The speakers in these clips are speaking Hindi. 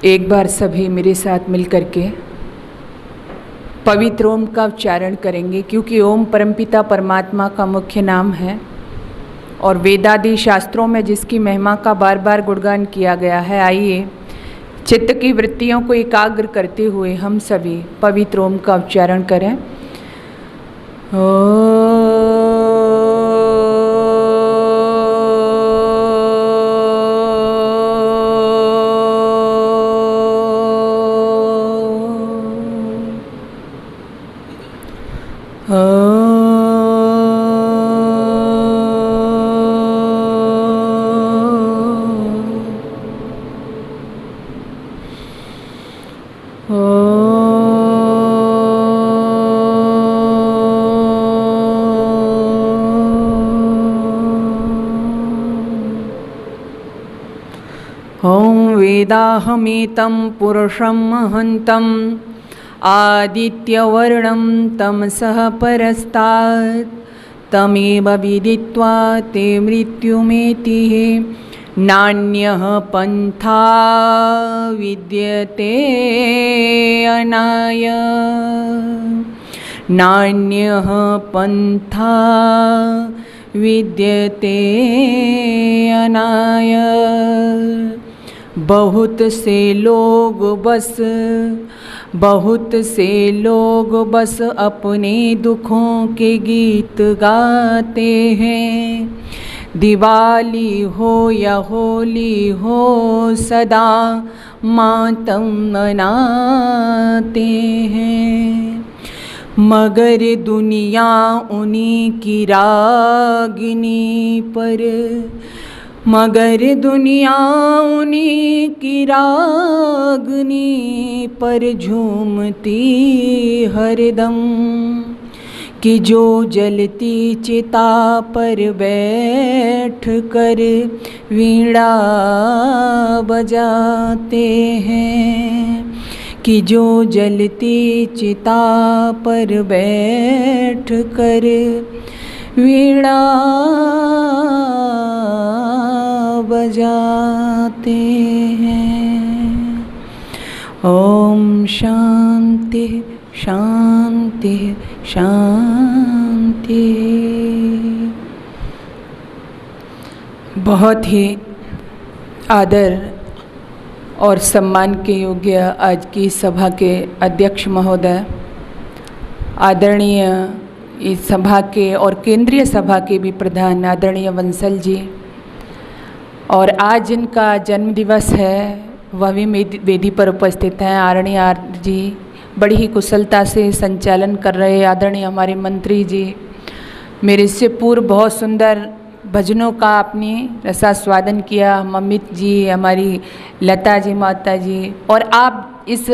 एक बार सभी मेरे साथ मिल करके पवित्र ओम का उच्चारण करेंगे, क्योंकि ओम परमपिता परमात्मा का मुख्य नाम है और वेदादि शास्त्रों में जिसकी महिमा का बार बार गुणगान किया गया है। आइए चित्त की वृत्तियों को एकाग्र करते हुए हम सभी पवित्र ओम का उच्चारण करें। ॐ वेदाहमेतं पुरुषं महन्तम् आदित्यवर्णं तमसः परस्तात् तमेव विदित्वा ते मृत्युमेतिः नान्यः पन्था विद्यते अनाय नान्यः पन्था विद्यते अनाय। बहुत से लोग बस अपने दुखों के गीत गाते हैं। दिवाली हो या होली हो सदा मातम मनाते हैं, मगर दुनिया उन्हीं की रागनी पर झूमती हरदम, कि जो जलती चिता पर बैठ कर वीणा बजाते हैं, कि जो जलती चिता पर बैठ कर वीणा बजाते हैं। ओम शांति शांति शांति। बहुत ही आदर और सम्मान के योग्य आज की सभा के अध्यक्ष महोदय, आदरणीय इस सभा के और केंद्रीय सभा के भी प्रधान आदरणीय वंसल जी, और आज जिनका जन्म दिवस है वह भी वेदी पर उपस्थित हैं। आदरणीय आर जी बड़ी ही कुशलता से संचालन कर रहे आदरणीय हमारे मंत्री जी, मेरे से पूर्व बहुत सुंदर भजनों का आपने रसास्वादन किया। ममित जी, हमारी लता जी, माता जी, और आप इस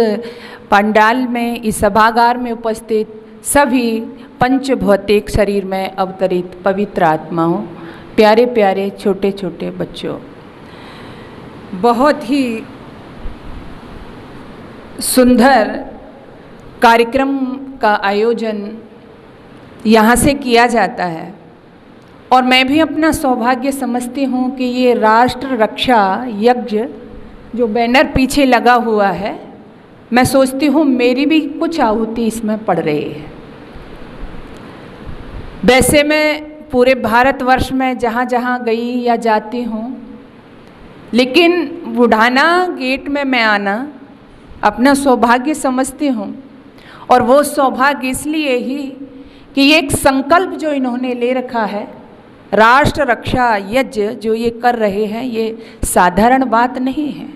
पंडाल में, इस सभागार में उपस्थित सभी पंच भौतिक शरीर में अवतरित पवित्र आत्माओं, प्यारे प्यारे छोटे छोटे बच्चों, बहुत ही सुंदर कार्यक्रम का आयोजन यहाँ से किया जाता है और मैं भी अपना सौभाग्य समझती हूँ कि ये राष्ट्र रक्षा यज्ञ जो बैनर पीछे लगा हुआ है, मैं सोचती हूँ मेरी भी कुछ आहुति इसमें पड़ रही है। वैसे मैं पूरे भारतवर्ष में जहाँ जहाँ गई या जाती हूँ, लेकिन बुढ़ाना गेट में मैं आना अपना सौभाग्य समझती हूँ, और वो सौभाग्य इसलिए ही कि ये एक संकल्प जो इन्होंने ले रखा है, राष्ट्र रक्षा यज्ञ जो ये कर रहे हैं, ये साधारण बात नहीं है।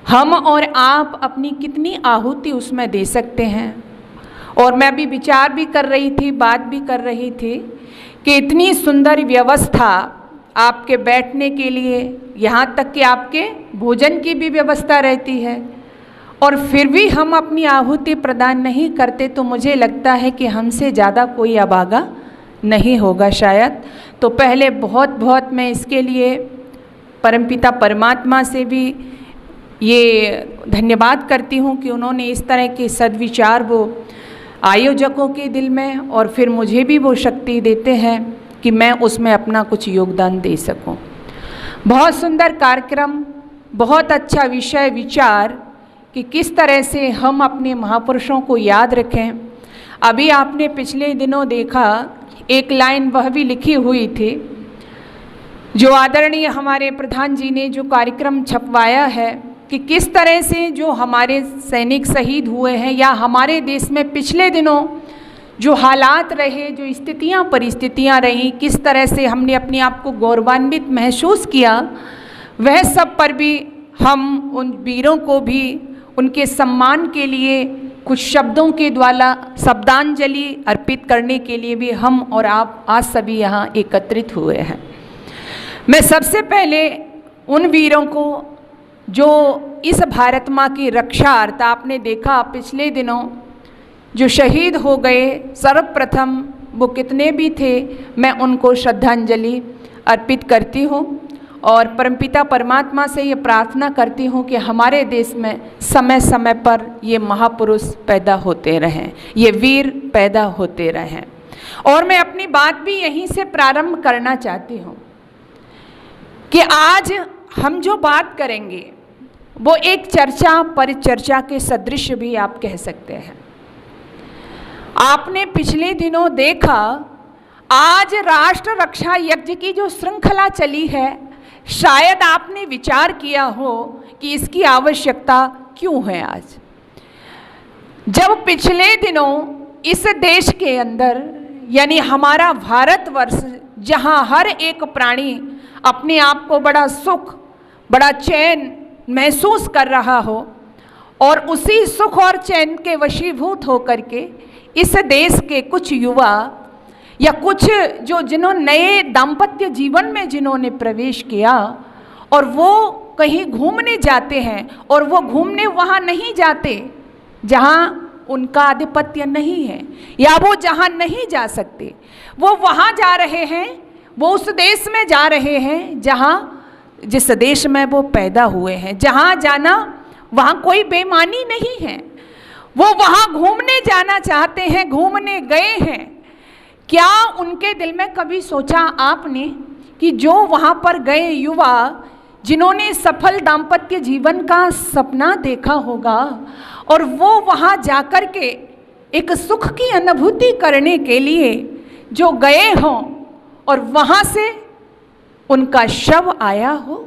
हम और आप अपनी कितनी आहुति उसमें दे सकते हैं। और मैं भी विचार भी कर रही थी, बात भी कर रही थी कि इतनी सुंदर व्यवस्था आपके बैठने के लिए, यहाँ तक कि आपके भोजन की भी व्यवस्था रहती है, और फिर भी हम अपनी आहुति प्रदान नहीं करते, तो मुझे लगता है कि हमसे ज़्यादा कोई अभागा नहीं होगा शायद। तो पहले बहुत बहुत मैं इसके लिए परमपिता परमात्मा से भी ये धन्यवाद करती हूँ कि उन्होंने इस तरह के सद्विचार वो आयोजकों के दिल में, और फिर मुझे भी वो शक्ति देते हैं कि मैं उसमें अपना कुछ योगदान दे सकूं। बहुत सुंदर कार्यक्रम, बहुत अच्छा विषय विचार कि किस तरह से हम अपने महापुरुषों को याद रखें। अभी आपने पिछले दिनों देखा, एक लाइन वह भी लिखी हुई थी जो आदरणीय हमारे प्रधान जी ने जो कार्यक्रम छपवाया है कि किस तरह से जो हमारे सैनिक शहीद हुए हैं या हमारे देश में पिछले दिनों जो हालात रहे, जो स्थितियां परिस्थितियां रहीं, किस तरह से हमने अपने आप को गौरवान्वित महसूस किया, वह सब पर भी हम उन वीरों को भी उनके सम्मान के लिए कुछ शब्दों के द्वारा शब्दांजलि अर्पित करने के लिए भी हम और आप आज सभी यहाँ एकत्रित हुए हैं। मैं सबसे पहले उन वीरों को जो इस भारत माँ की रक्षार्थ, आपने देखा पिछले दिनों जो शहीद हो गए, सर्वप्रथम वो कितने भी थे, मैं उनको श्रद्धांजलि अर्पित करती हूँ और परमपिता परमात्मा से ये प्रार्थना करती हूँ कि हमारे देश में समय समय पर ये महापुरुष पैदा होते रहें, ये वीर पैदा होते रहें। और मैं अपनी बात भी यहीं से प्रारंभ करना चाहती हूँ कि आज हम जो बात करेंगे वो एक चर्चा परिचर्चा के सदृश भी आप कह सकते हैं। आपने पिछले दिनों देखा, आज राष्ट्र रक्षा यज्ञ की जो श्रृंखला चली है, शायद आपने विचार किया हो कि इसकी आवश्यकता क्यों है। आज जब पिछले दिनों इस देश के अंदर यानी हमारा भारतवर्ष, जहां हर एक प्राणी अपने आप को बड़ा सुख बड़ा चैन महसूस कर रहा हो और उसी सुख और चैन के वशीभूत होकर के इस देश के कुछ युवा या कुछ जो जिन्होंने नए दाम्पत्य जीवन में जिन्होंने प्रवेश किया और वो कहीं घूमने जाते हैं, और वो घूमने वहाँ नहीं जाते जहाँ उनका आधिपत्य नहीं है या वो जहाँ नहीं जा सकते, वो वहाँ जा रहे हैं, वो उस देश में जा रहे हैं जहाँ जिस देश में वो पैदा हुए हैं। जहाँ जाना वहाँ कोई बेईमानी नहीं है, वो वहाँ घूमने जाना चाहते हैं, घूमने गए हैं। क्या उनके दिल में कभी सोचा आपने कि जो वहाँ पर गए युवा जिन्होंने सफल दाम्पत्य जीवन का सपना देखा होगा और वो वहाँ जाकर के एक सुख की अनुभूति करने के लिए जो गए हों और वहाँ से उनका शव आया हो,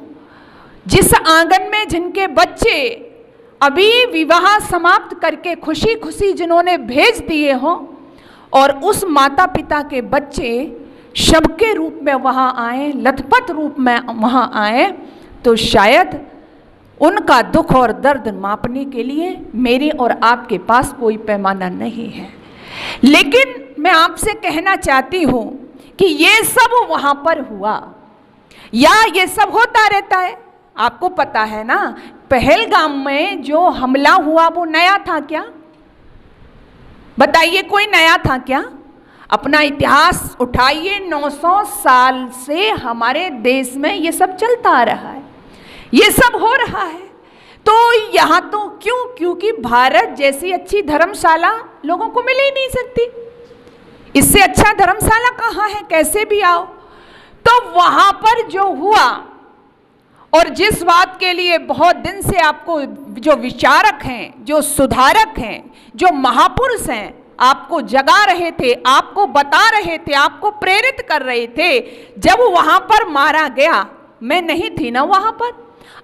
जिस आंगन में जिनके बच्चे अभी विवाह समाप्त करके खुशी खुशी जिन्होंने भेज दिए हों और उस माता पिता के बच्चे शव के रूप में वहाँ आए, लथपथ रूप में वहाँ आए, तो शायद उनका दुख और दर्द मापने के लिए मेरे और आपके पास कोई पैमाना नहीं है। लेकिन मैं आपसे कहना चाहती हूँ कि ये सब वहाँ पर हुआ या ये सब होता रहता है। आपको पता है ना, पहलगाम में जो हमला हुआ वो नया था क्या? बताइए, कोई नया था क्या? अपना इतिहास उठाइए, 900 साल से हमारे देश में ये सब चलता आ रहा है, ये सब हो रहा है। तो यहाँ तो क्यों? क्योंकि भारत जैसी अच्छी धर्मशाला लोगों को मिल ही नहीं सकती। इससे अच्छा धर्मशाला कहाँ है? कैसे भी आओ। तो वहाँ पर जो हुआ और जिस बात के लिए बहुत दिन से आपको जो विचारक हैं, जो सुधारक हैं, जो महापुरुष हैं, आपको जगा रहे थे, आपको बता रहे थे, आपको प्रेरित कर रहे थे, जब वहाँ पर मारा गया, मैं नहीं थी ना वहाँ पर,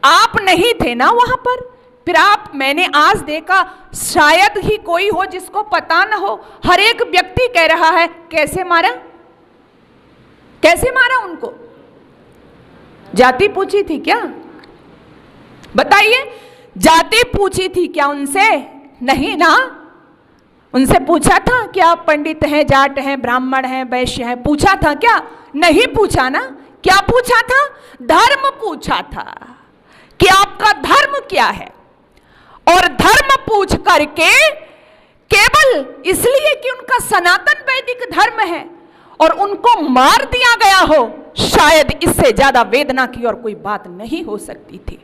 आप नहीं थे ना वहाँ पर, फिर आप, मैंने आज देखा, शायद ही कोई हो जिसको पता ना हो, हर एक व्यक्ति कह रहा है कैसे मारा, कैसे मारा उनको? जाति पूछी थी क्या? बताइए, जाति पूछी थी क्या उनसे? नहीं ना। उनसे पूछा था क्या पंडित हैं, जाट हैं, ब्राह्मण हैं, वैश्य हैं? पूछा था क्या? नहीं पूछा ना। क्या पूछा था? धर्म पूछा था कि आपका धर्म क्या है। और धर्म पूछ करके केवल इसलिए कि उनका सनातन वैदिक धर्म है और उनको मार दिया गया हो, शायद इससे ज्यादा वेदना की और कोई बात नहीं हो सकती थी।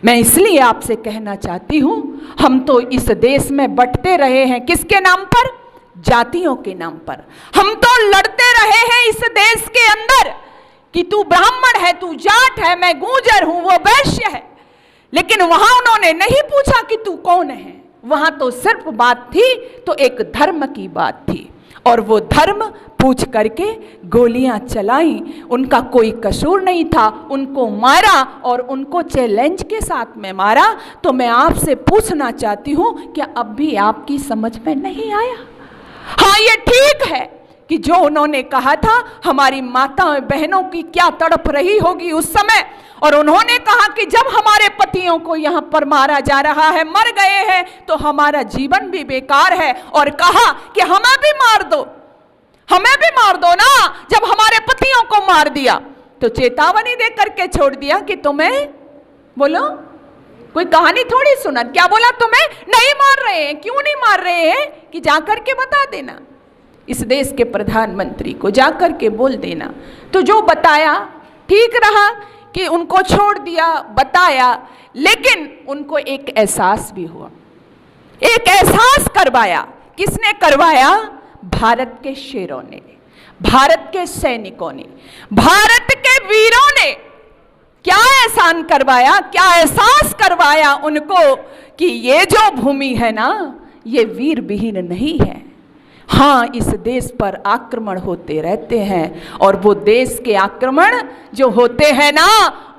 मैं इसलिए आपसे कहना चाहती हूं, हम तो इस देश में बंटते रहे हैं, किसके नाम पर? जातियों के नाम पर। हम तो लड़ते रहे हैं इस देश के अंदर कि तू ब्राह्मण है, तू जाट है, मैं गूंजर हूं, वो वैश्य है। लेकिन वहां उन्होंने नहीं पूछा कि तू कौन है, वहां तो सिर्फ बात थी तो एक धर्म की बात थी, और वो धर्म पूछ करके गोलियां चलाई। उनका कोई कसूर नहीं था, उनको मारा और उनको चैलेंज के साथ में मारा। तो मैं आपसे पूछना चाहती हूं, क्या अब भी आपकी समझ में नहीं आया? हाँ, ये ठीक है कि जो उन्होंने कहा था, हमारी माताओं बहनों की क्या तड़प रही होगी उस समय, और उन्होंने कहा कि जब हमारे पतियों को यहाँ पर मारा जा रहा है, मर गए हैं, तो हमारा जीवन भी बेकार है, और कहा कि हमें भी मार दो, हमें भी मार दो ना। जब हमारे पतियों को मार दिया तो चेतावनी दे करके छोड़ दिया कि तुम्हें, बोलो, कोई कहानी थोड़ी सुना, क्या बोला, तुम्हें नहीं मार रहे हैं। क्यों नहीं मार रहे हैं कि जाकर के बता देना, इस देश के प्रधानमंत्री को जाकर के बोल देना। तो जो बताया ठीक रहा कि उनको छोड़ दिया, बताया, लेकिन उनको एक एहसास भी हुआ, एक एहसास करवाया। किसने करवाया? भारत के शेरों ने, भारत के सैनिकों ने, भारत के वीरों ने। क्या एहसान करवाया, क्या एहसास करवाया उनको कि ये जो भूमि है ना, ये वीर विहीन नहीं है। हाँ, इस देश पर आक्रमण होते रहते हैं, और वो देश के आक्रमण जो होते हैं ना,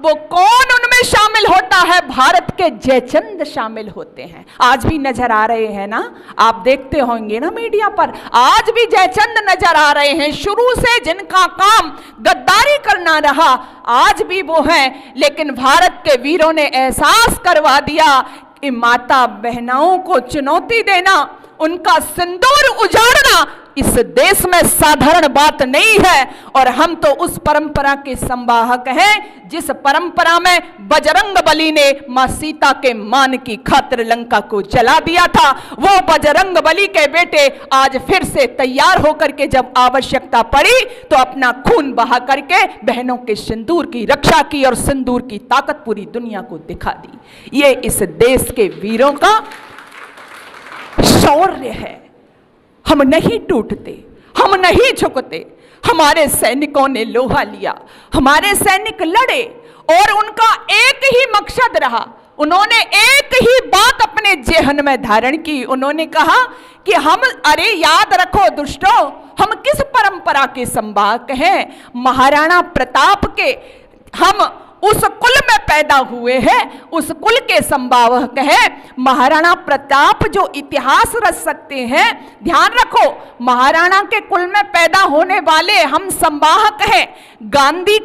वो कौन उनमें शामिल होता है? भारत के जयचंद शामिल होते हैं। आज भी नजर आ रहे हैं ना, आप देखते होंगे ना मीडिया पर, आज भी जयचंद नजर आ रहे हैं। शुरू से जिनका काम गद्दारी करना रहा, आज भी वो हैं। लेकिन भारत के वीरों ने एहसास करवा दिया कि माता बहनाओं को चुनौती देना, उनका सिंदूर उजाड़ना इस देश में साधारण बात नहीं है। और हम तो उस परंपरा के संवाहक हैं जिस परंपरा में बजरंग बली ने मां सीता के मान की खातिर लंका को जला दिया था। वो बजरंग बली के बेटे आज फिर से तैयार होकर के जब आवश्यकता पड़ी तो अपना खून बहा करके बहनों के सिंदूर की रक्षा की और सिंदूर की ताकत पूरी दुनिया को दिखा दी। ये इस देश के वीरों का शौर्य है। हम नहीं टूटते, हम नहीं झुकते। हमारे सैनिकों ने लोहा लिया, हमारे सैनिक लड़े, और उनका एक ही मकसद रहा। उन्होंने एक ही बात अपने जेहन में धारण की। उन्होंने कहा कि हम, अरे याद रखो दुष्टों, हम किस परंपरा के संवाहक हैं? महाराणा प्रताप के हम उस कुल में पैदा हुए हैं, उस कुल के संवाहक हैं। महाराणा प्रताप जो इतिहास रच सकते हैं, ध्यान रखो, महाराणा के कुल में पैदा होने वाले हम संवाहक हैं। गांधी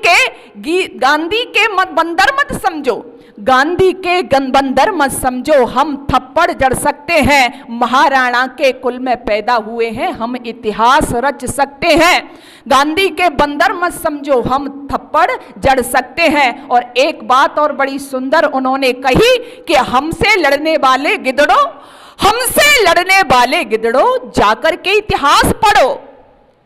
के बंदर मत समझो, गांधी के बंदर मत समझो, हम थप्पड़ जड़ सकते हैं। महाराणा के कुल में पैदा हुए हैं, हम इतिहास रच सकते हैं। गांधी के बंदर मत समझो, हम थप्पड़ जड़ सकते हैं। और एक बात और बड़ी सुंदर उन्होंने कही कि हमसे लड़ने वाले गिदड़ों, हमसे लड़ने वाले गिदड़ों, जाकर के इतिहास पढ़ो।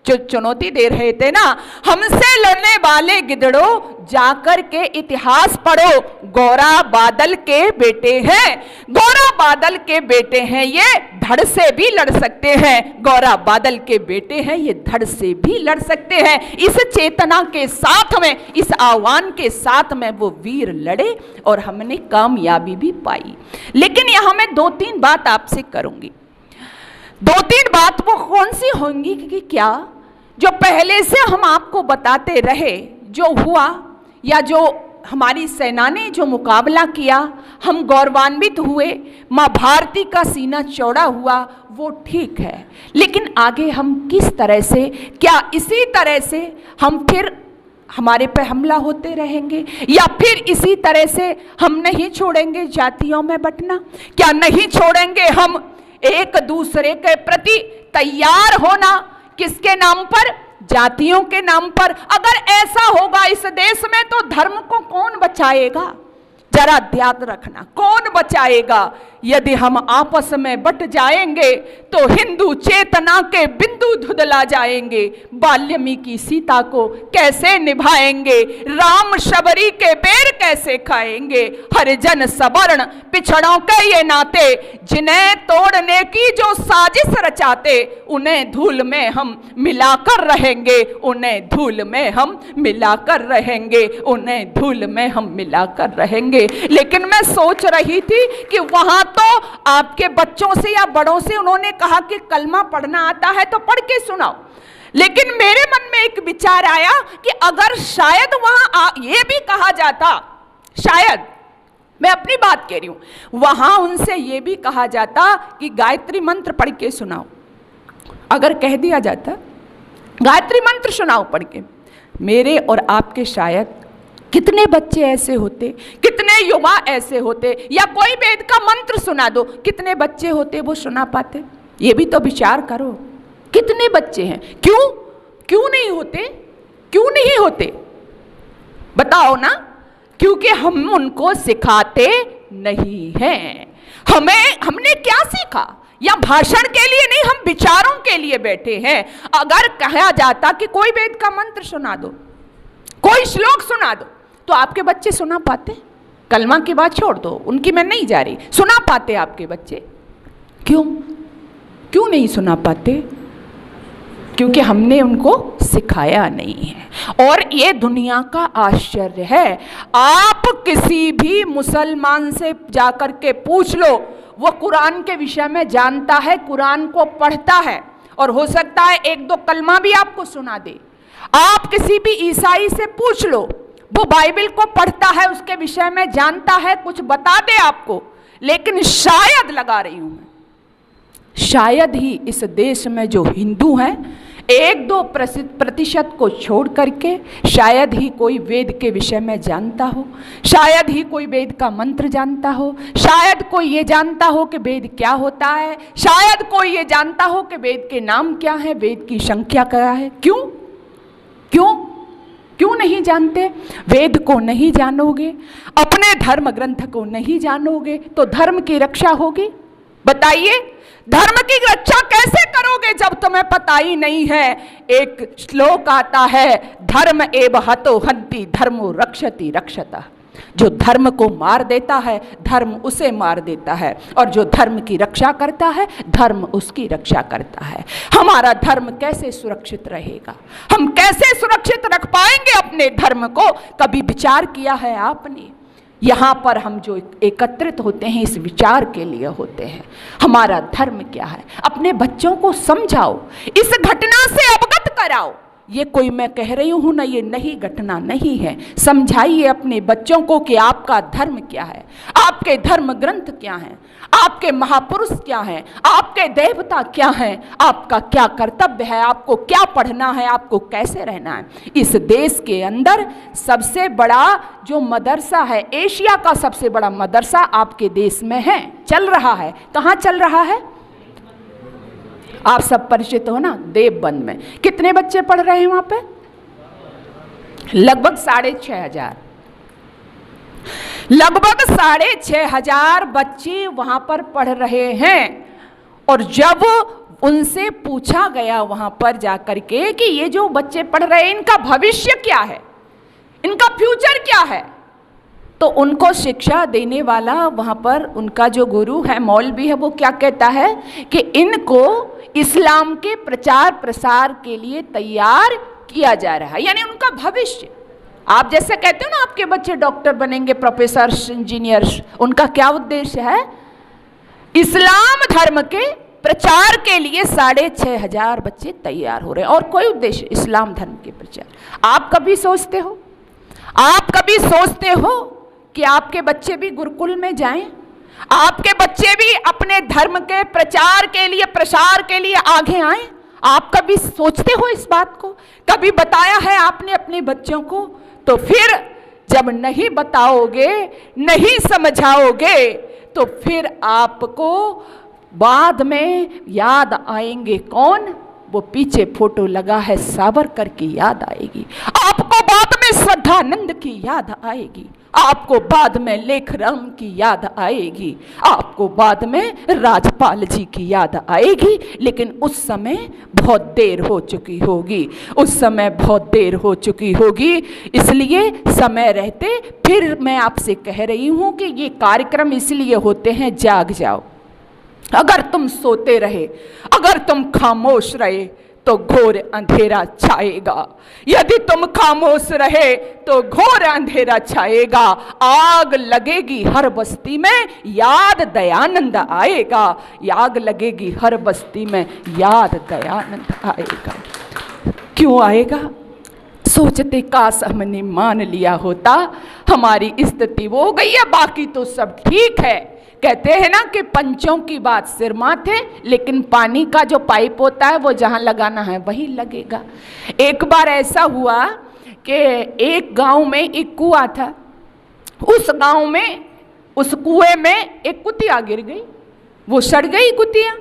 जो चुनौती दे रहे थे ना, हमसे लड़ने वाले गिदड़ों, जाकर के इतिहास पढ़ो। गौरा बादल के बेटे हैं, गौरा बादल के बेटे हैं, ये धड़ से भी लड़ सकते हैं। गौरा बादल के बेटे हैं, ये धड़ से भी लड़ सकते हैं। इस चेतना के साथ में, इस आह्वान के साथ में वो वीर लड़े और हमने कामयाबी भी पाई। लेकिन यहां मैं 2-3 बात आपसे करूंगी। 2-3 बात वो कौन सी होंगी कि क्या जो पहले से हम आपको बताते रहे, जो हुआ या जो हमारी सेना ने जो मुकाबला किया, हम गौरवान्वित हुए, माँ भारती का सीना चौड़ा हुआ, वो ठीक है। लेकिन आगे हम किस तरह से, क्या इसी तरह से हम फिर हमारे पे हमला होते रहेंगे, या फिर इसी तरह से हम नहीं छोड़ेंगे जातियों में बंटना? क्या नहीं छोड़ेंगे हम एक दूसरे के प्रति तैयार होना? किसके नाम पर? जातियों के नाम पर। अगर ऐसा होगा इस देश में तो धर्म को कौन बचाएगा? जरा याद रखना, कौन बचाएगा? यदि हम आपस में बट जाएंगे तो हिंदू चेतना के बिंदु धुंधला जाएंगे। वाल्मीकि सीता को कैसे निभाएंगे, राम शबरी के बेर कैसे खाएंगे। हरिजन सवर्ण पिछड़ों के ये नाते, जिन्हें तोड़ने की जो साजिश रचाते, उन्हें धूल में हम मिलाकर रहेंगे, उन्हें धूल में हम मिलाकर रहेंगे, उन्हें धूल में हम मिलाकर रहेंगे। लेकिन मैं सोच रही थी कि वहां तो आपके बच्चों से या बड़ों से उन्होंने कहा कि कलमा पढ़ना आता है तो पढ़ के सुनाओ, लेकिन मेरे मन में एक विचार आया कि अगर शायद वहां ये भी कहा जाता, शायद मैं अपनी बात कह रही हूं, वहां उनसे ये भी कहा जाता कि गायत्री मंत्र पढ़ के सुनाओ। अगर कह दिया जाता गायत्री मंत्र सुनाओ पढ़ के, मेरे और आपके शायद कितने बच्चे ऐसे होते, कितने युवा ऐसे होते, या कोई वेद का मंत्र सुना दो, कितने बच्चे होते वो सुना पाते। ये भी तो विचार करो, कितने बच्चे हैं, क्यों नहीं होते, क्यों नहीं होते बताओ ना। क्योंकि हम उनको सिखाते नहीं हैं। हमने क्या सीखा, या भाषण के लिए नहीं, हम विचारों के लिए बैठे हैं। अगर कहा जाता कि कोई वेद का मंत्र सुना दो, कोई श्लोक सुना दो, तो आपके बच्चे सुना पाते। कलमा की बात छोड़ दो, उनकी मैं नहीं जा रही, सुना पाते आपके बच्चे। क्यों नहीं सुना पाते? क्योंकि हमने उनको सिखाया नहीं है। और ये दुनिया का आश्चर्य है, आप किसी भी मुसलमान से जाकर के पूछ लो, वो कुरान के विषय में जानता है, कुरान को पढ़ता है, और हो सकता है एक दो कलमा भी आपको सुना दे। आप किसी भी ईसाई से पूछ लो, वो बाइबल को पढ़ता है, उसके विषय में जानता है, कुछ बता दे आपको। लेकिन शायद, लगा रही हूं मैं, शायद ही इस देश में जो हिंदू हैं, 1-2% को छोड़ करके शायद ही कोई वेद के विषय में जानता हो, शायद ही कोई वेद का मंत्र जानता हो, शायद कोई ये जानता हो कि वेद क्या होता है, शायद कोई ये जानता हो कि वेद के नाम क्या है, वेद की संख्या क्या है। क्यों नहीं जानते? वेद को नहीं जानोगे, अपने धर्म ग्रंथ को नहीं जानोगे, तो धर्म की रक्षा होगी? बताइए, धर्म की रक्षा कैसे करोगे जब तुम्हें पता ही नहीं है? एक श्लोक आता है, धर्म एव हतो हन्ति धर्मो रक्षति रक्षतः। जो धर्म को मार देता है, धर्म उसे मार देता है, और जो धर्म की रक्षा करता है, धर्म उसकी रक्षा करता है। हमारा धर्म कैसे सुरक्षित रहेगा? हम कैसे सुरक्षित रख पाएंगे अपने धर्म को? कभी विचार किया है आपने? यहाँ पर हम जो एकत्रित होते हैं, इस विचार के लिए होते हैं, हमारा धर्म क्या है। अपने बच्चों को समझाओ, इस घटना से अवगत कराओ। ये कोई मैं कह रही हूँ ना, ये नई घटना नहीं है। समझाइए अपने बच्चों को कि आपका धर्म क्या है, आपके धर्म ग्रंथ क्या हैं, आपके महापुरुष क्या हैं, आपके देवता क्या हैं, आपका क्या कर्तव्य है, आपको क्या पढ़ना है, आपको कैसे रहना है। इस देश के अंदर सबसे बड़ा जो मदरसा है, एशिया का सबसे बड़ा मदरसा आपके देश में है, चल रहा है। कहाँ चल रहा है? आप सब परिचित हो ना, देवबंद में। कितने बच्चे पढ़ रहे हैं वहां पे? लगभग 6,500। लगभग 6,500 बच्चे वहां पर पढ़ रहे हैं। और जब उनसे पूछा गया वहां पर जाकर के कि ये जो बच्चे पढ़ रहे हैं, इनका भविष्य क्या है, इनका फ्यूचर क्या है, तो उनको शिक्षा देने वाला वहाँ पर उनका जो गुरु है, मौलवी है, वो क्या कहता है कि इनको इस्लाम के प्रचार प्रसार के लिए तैयार किया जा रहा है। यानी उनका भविष्य, आप जैसे कहते हो ना आपके बच्चे डॉक्टर बनेंगे, प्रोफेसर, इंजीनियर, उनका क्या उद्देश्य है? इस्लाम धर्म के प्रचार के लिए 6,500 बच्चे तैयार हो रहे हैं। और कोई उद्देश्य, इस्लाम धर्म के प्रचार। आप कभी सोचते हो कि आपके बच्चे भी गुरुकुल में जाएं, आपके बच्चे भी अपने धर्म के प्रचार के लिए, प्रसार के लिए आगे आएं? आप कभी सोचते हो इस बात को? कभी बताया है आपने अपने बच्चों को? तो फिर जब नहीं बताओगे, नहीं समझाओगे, तो फिर आपको बाद में याद आएंगे कौन? वो पीछे फोटो लगा है सावरकर की याद आएगी, आपको बाद में श्रद्धानंद की याद आएगी, आपको बाद में लेखराम की याद आएगी, आप आपको बाद में राजपाल जी की याद आएगी, लेकिन उस समय बहुत देर हो चुकी होगी, उस समय बहुत देर हो चुकी होगी। इसलिए समय रहते फिर मैं आपसे कह रही हूं कि ये कार्यक्रम इसलिए होते हैं, जाग जाओ। अगर तुम सोते रहे, अगर तुम खामोश रहे तो घोर अंधेरा छाएगा। यदि तुम खामोश रहे तो घोर अंधेरा छाएगा। आग लगेगी हर बस्ती में, याद दयानंद आएगा। आग लगेगी हर बस्ती में, याद दयानंद आएगा। क्यों आएगा? सोचते काश हमने मान लिया होता, हमारी स्थिति वो हो गई है, बाकी तो सब ठीक है। कहते हैं ना कि पंचों की बात सिर माथे, लेकिन पानी का जो पाइप होता है वो जहां लगाना है वहीं लगेगा। एक बार ऐसा हुआ कि एक गांव में एक कुआं था, उस गांव में उस कुएं में एक कुतिया गिर गई, वो सड़ गई कुतिया।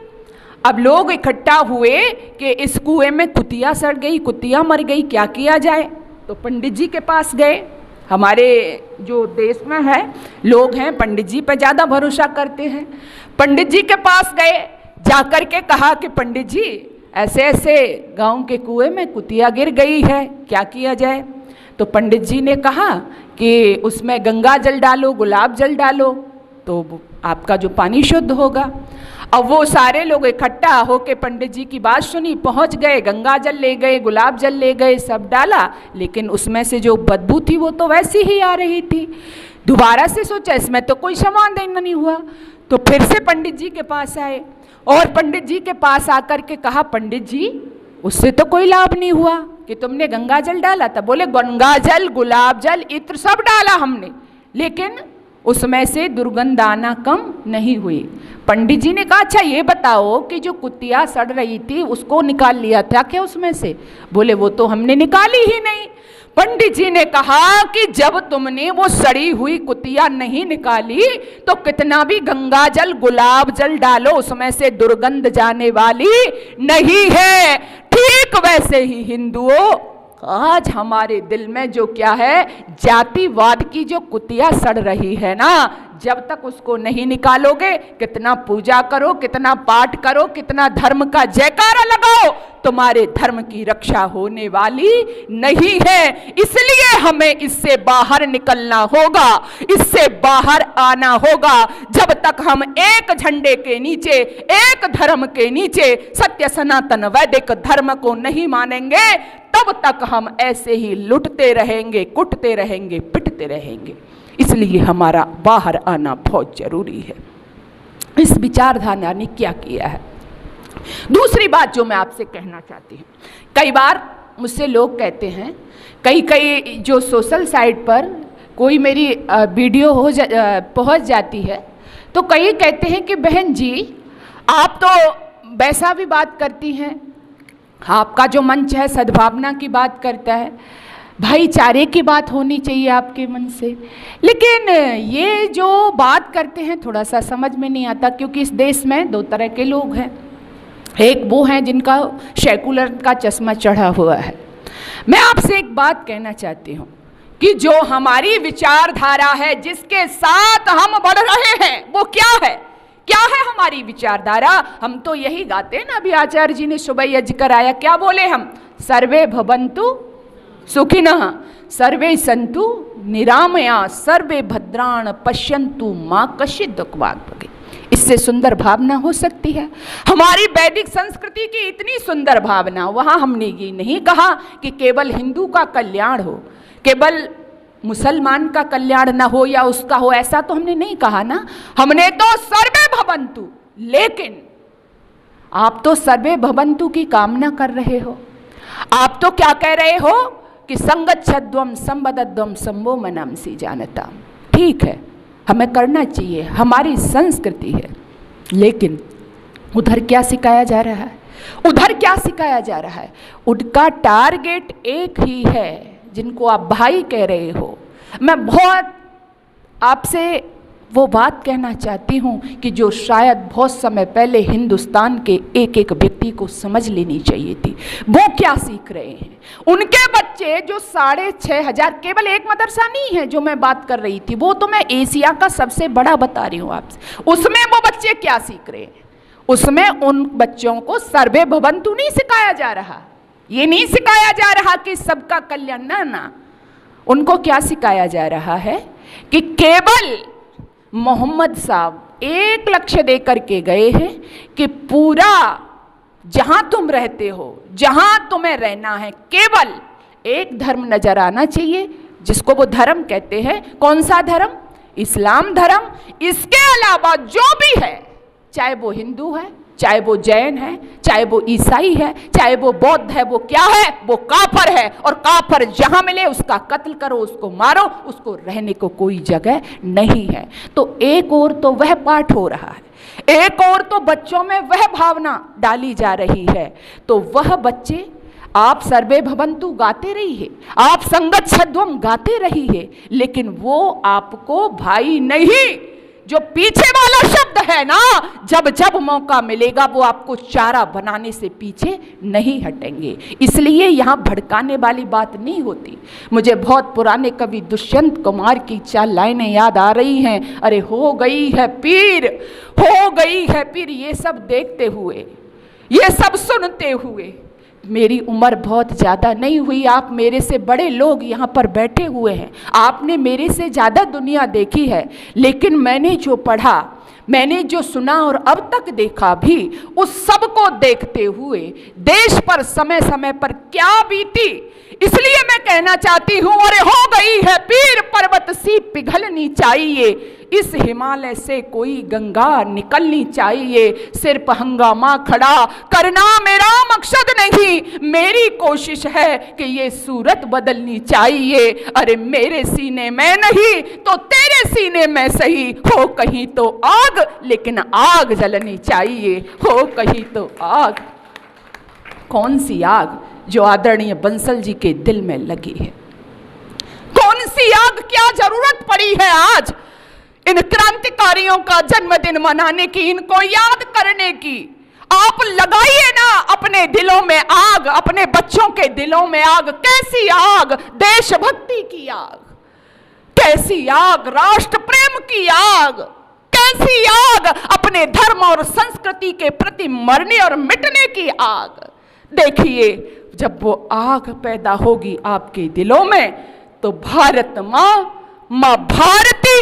अब लोग इकट्ठा हुए कि इस कुएं में कुतिया सड़ गई, कुतिया मर गई, क्या किया जाए? तो पंडित जी के पास गए। हमारे जो देश में है लोग हैं पंडित जी पे ज़्यादा भरोसा करते हैं। पंडित जी के पास गए, जाकर के कहा कि पंडित जी ऐसे ऐसे गांव के कुएं में कुतिया गिर गई है, क्या किया जाए? तो पंडित जी ने कहा कि उसमें गंगा जल डालो, गुलाब जल डालो, तो आपका जो पानी शुद्ध होगा। अब वो सारे लोग इकट्ठा होके पंडित जी की बात सुनी, पहुंच गए, गंगा जल ले गए, गुलाब जल ले गए, सब डाला, लेकिन उसमें से जो बदबू थी वो तो वैसी ही आ रही थी। दोबारा से सोचा इसमें तो कोई समाधान नहीं हुआ, तो फिर से पंडित जी के पास आए और पंडित जी के पास आकर के कहा, पंडित जी उससे तो कोई लाभ नहीं हुआ कि तुमने गंगा जल डाला था। बोले गंगा जल, गुलाब जल, इत्र सब डाला हमने, लेकिन उसमें से दुर्गंध आना कम नहीं हुई। पंडित जी ने कहा, अच्छा ये बताओ कि जो कुतिया सड़ रही थी उसको निकाल लिया था क्या उसमें से? बोले वो तो हमने निकाली ही नहीं। पंडित जी ने कहा कि जब तुमने वो सड़ी हुई कुतिया नहीं निकाली तो कितना भी गंगा जल, गुलाब जल डालो, उसमें से दुर्गंध जाने वाली नहीं है। ठीक वैसे ही हिंदुओं, आज हमारे दिल में जो क्या है, जातिवाद की जो कुतिया सड़ रही है ना, जब तक उसको नहीं निकालोगे, कितना पूजा करो, कितना पाठ करो, कितना धर्म का जयकारा लगाओ, तुम्हारे धर्म की रक्षा होने वाली नहीं है। इसलिए हमें इससे बाहर निकलना होगा, इससे बाहर आना होगा। जब तक हम एक झंडे के नीचे, एक धर्म के नीचे, सत्य सनातन वैदिक धर्म को नहीं मानेंगे, तब तक हम ऐसे ही लुटते रहेंगे, कुटते रहेंगे, पिटते रहेंगे। इसलिए हमारा बाहर आना बहुत जरूरी है। इस विचारधारा ने क्या किया है? दूसरी बात जो मैं आपसे कहना चाहती हूँ, कई बार मुझसे लोग कहते हैं, कई जो सोशल साइट पर कोई मेरी वीडियो पहुँच जाती है, तो कई कहते हैं कि बहन जी आप तो वैसा भी बात करती हैं, आपका जो मंच है सद्भावना की बात करता है, भाईचारे की बात होनी चाहिए आपके मन से, लेकिन ये जो बात करते हैं थोड़ा सा समझ में नहीं आता, क्योंकि इस देश में दो तरह के लोग हैं। एक वो हैं जिनका सेकुलर का चश्मा चढ़ा हुआ है। मैं आपसे एक बात कहना चाहती हूँ कि जो हमारी विचारधारा है, जिसके साथ हम बढ़ रहे हैं, वो क्या है? क्या है हमारी विचारधारा? हम तो यही गाते हैं ना, अभी आचार्य जी ने सुबह यज्ञ कराया, क्या बोले हम? सर्वे भवन्तु सुखिनः, सर्वे सन्तु निरामया, सर्वे भद्राण पश्यन्तु मां कश्चित् दुःखभाग् भवेत्। इससे सुंदर भावना हो सकती है? हमारी वैदिक संस्कृति की इतनी सुंदर भावना, वहां हमने ये नहीं कहा कि केवल हिंदू का कल्याण हो, केवल मुसलमान का कल्याण ना हो या उसका हो, ऐसा तो हमने नहीं कहा ना। हमने तो सर्वे भवन्तु, लेकिन आप तो सर्वे भवन्तु की कामना कर रहे हो। आप तो क्या कह रहे हो कि संगच्छध्वम संवदध्वम संभो मनांसि जानता। ठीक है, हमें करना चाहिए, हमारी संस्कृति है, लेकिन उधर क्या सिखाया जा रहा है? उधर क्या सिखाया जा रहा है? उनका टारगेट एक ही है, जिनको आप भाई कह रहे हो। मैं बहुत आपसे वो बात कहना चाहती हूँ कि जो शायद बहुत समय पहले हिंदुस्तान के एक एक व्यक्ति को समझ लेनी चाहिए थी। वो क्या सीख रहे हैं उनके बच्चे, जो 6,500, केवल एक मदरसा नहीं है जो मैं बात कर रही थी, वो तो मैं एशिया का सबसे बड़ा बता रही हूँ आपसे। उसमें वो बच्चे क्या सीख रहे हैं? उसमें उन बच्चों को सर्वे भवंतु नहीं सिखाया जा रहा, ये नहीं सिखाया जा रहा कि सबका कल्याण, ना, उनको क्या सिखाया जा रहा है कि केवल मोहम्मद साहब एक लक्ष्य दे करके गए हैं कि पूरा जहां तुम रहते हो, जहां तुम्हें रहना है, केवल एक धर्म नजर आना चाहिए जिसको वो धर्म कहते हैं। कौन सा धर्म? इस्लाम धर्म। इसके अलावा जो भी है, चाहे वो हिंदू है, चाहे वो जैन है, चाहे वो ईसाई है, चाहे वो बौद्ध है, वो क्या है? वो काफर है। और काफर जहां मिले उसका कत्ल करो, उसको मारो, उसको रहने को कोई जगह नहीं है। तो एक और तो वह पाठ हो रहा है, एक और तो बच्चों में वह भावना डाली जा रही है। तो वह बच्चे, आप सर्वे भवंतु गाते रहिए, आप संगत सद्वम गाते रहिए, लेकिन वो आपको भाई नहीं, जो पीछे वाला शब्द है ना, जब जब मौका मिलेगा वो आपको चारा बनाने से पीछे नहीं हटेंगे। इसलिए यहाँ भड़काने वाली बात नहीं होती। मुझे बहुत पुराने कवि दुष्यंत कुमार की 4 लाइनें याद आ रही हैं। अरे हो गई है पीर, हो गई है पीर, ये सब देखते हुए, ये सब सुनते हुए, मेरी उम्र बहुत ज़्यादा नहीं हुई, आप मेरे से बड़े लोग यहाँ पर बैठे हुए हैं, आपने मेरे से ज़्यादा दुनिया देखी है, लेकिन मैंने जो पढ़ा, मैंने जो सुना और अब तक देखा भी, उस सब को देखते हुए देश पर समय समय पर क्या बीती, इसलिए मैं कहना चाहती हूँ, अरे हो गई है पीर, पर्वत सी पिघलनी चाहिए, इस हिमालय से कोई गंगा निकलनी चाहिए। सिर्फ हंगामा खड़ा करना मेरा मकसद नहीं, मेरी कोशिश है कि ये सूरत बदलनी चाहिए। अरे मेरे सीने में नहीं तो तेरे सीने में सही, हो कहीं तो आग, लेकिन आग जलनी चाहिए, हो कहीं तो आग। कौन सी आग? जो आदरणीय बंसल जी के दिल में लगी है। कौन सी आग? क्या जरूरत पड़ी है आज इन क्रांतिकारियों का जन्मदिन मनाने की, इनको याद करने की? आप लगाइए ना अपने दिलों में आग, अपने बच्चों के दिलों में आग। कैसी आग? देशभक्ति की आग, कैसी आग? राष्ट्र प्रेम की आग, कैसी आग? अपने धर्म और संस्कृति के प्रति मरने और मिटने की आग। देखिए, जब वो आग पैदा होगी आपके दिलों में, तो भारत माँ भारती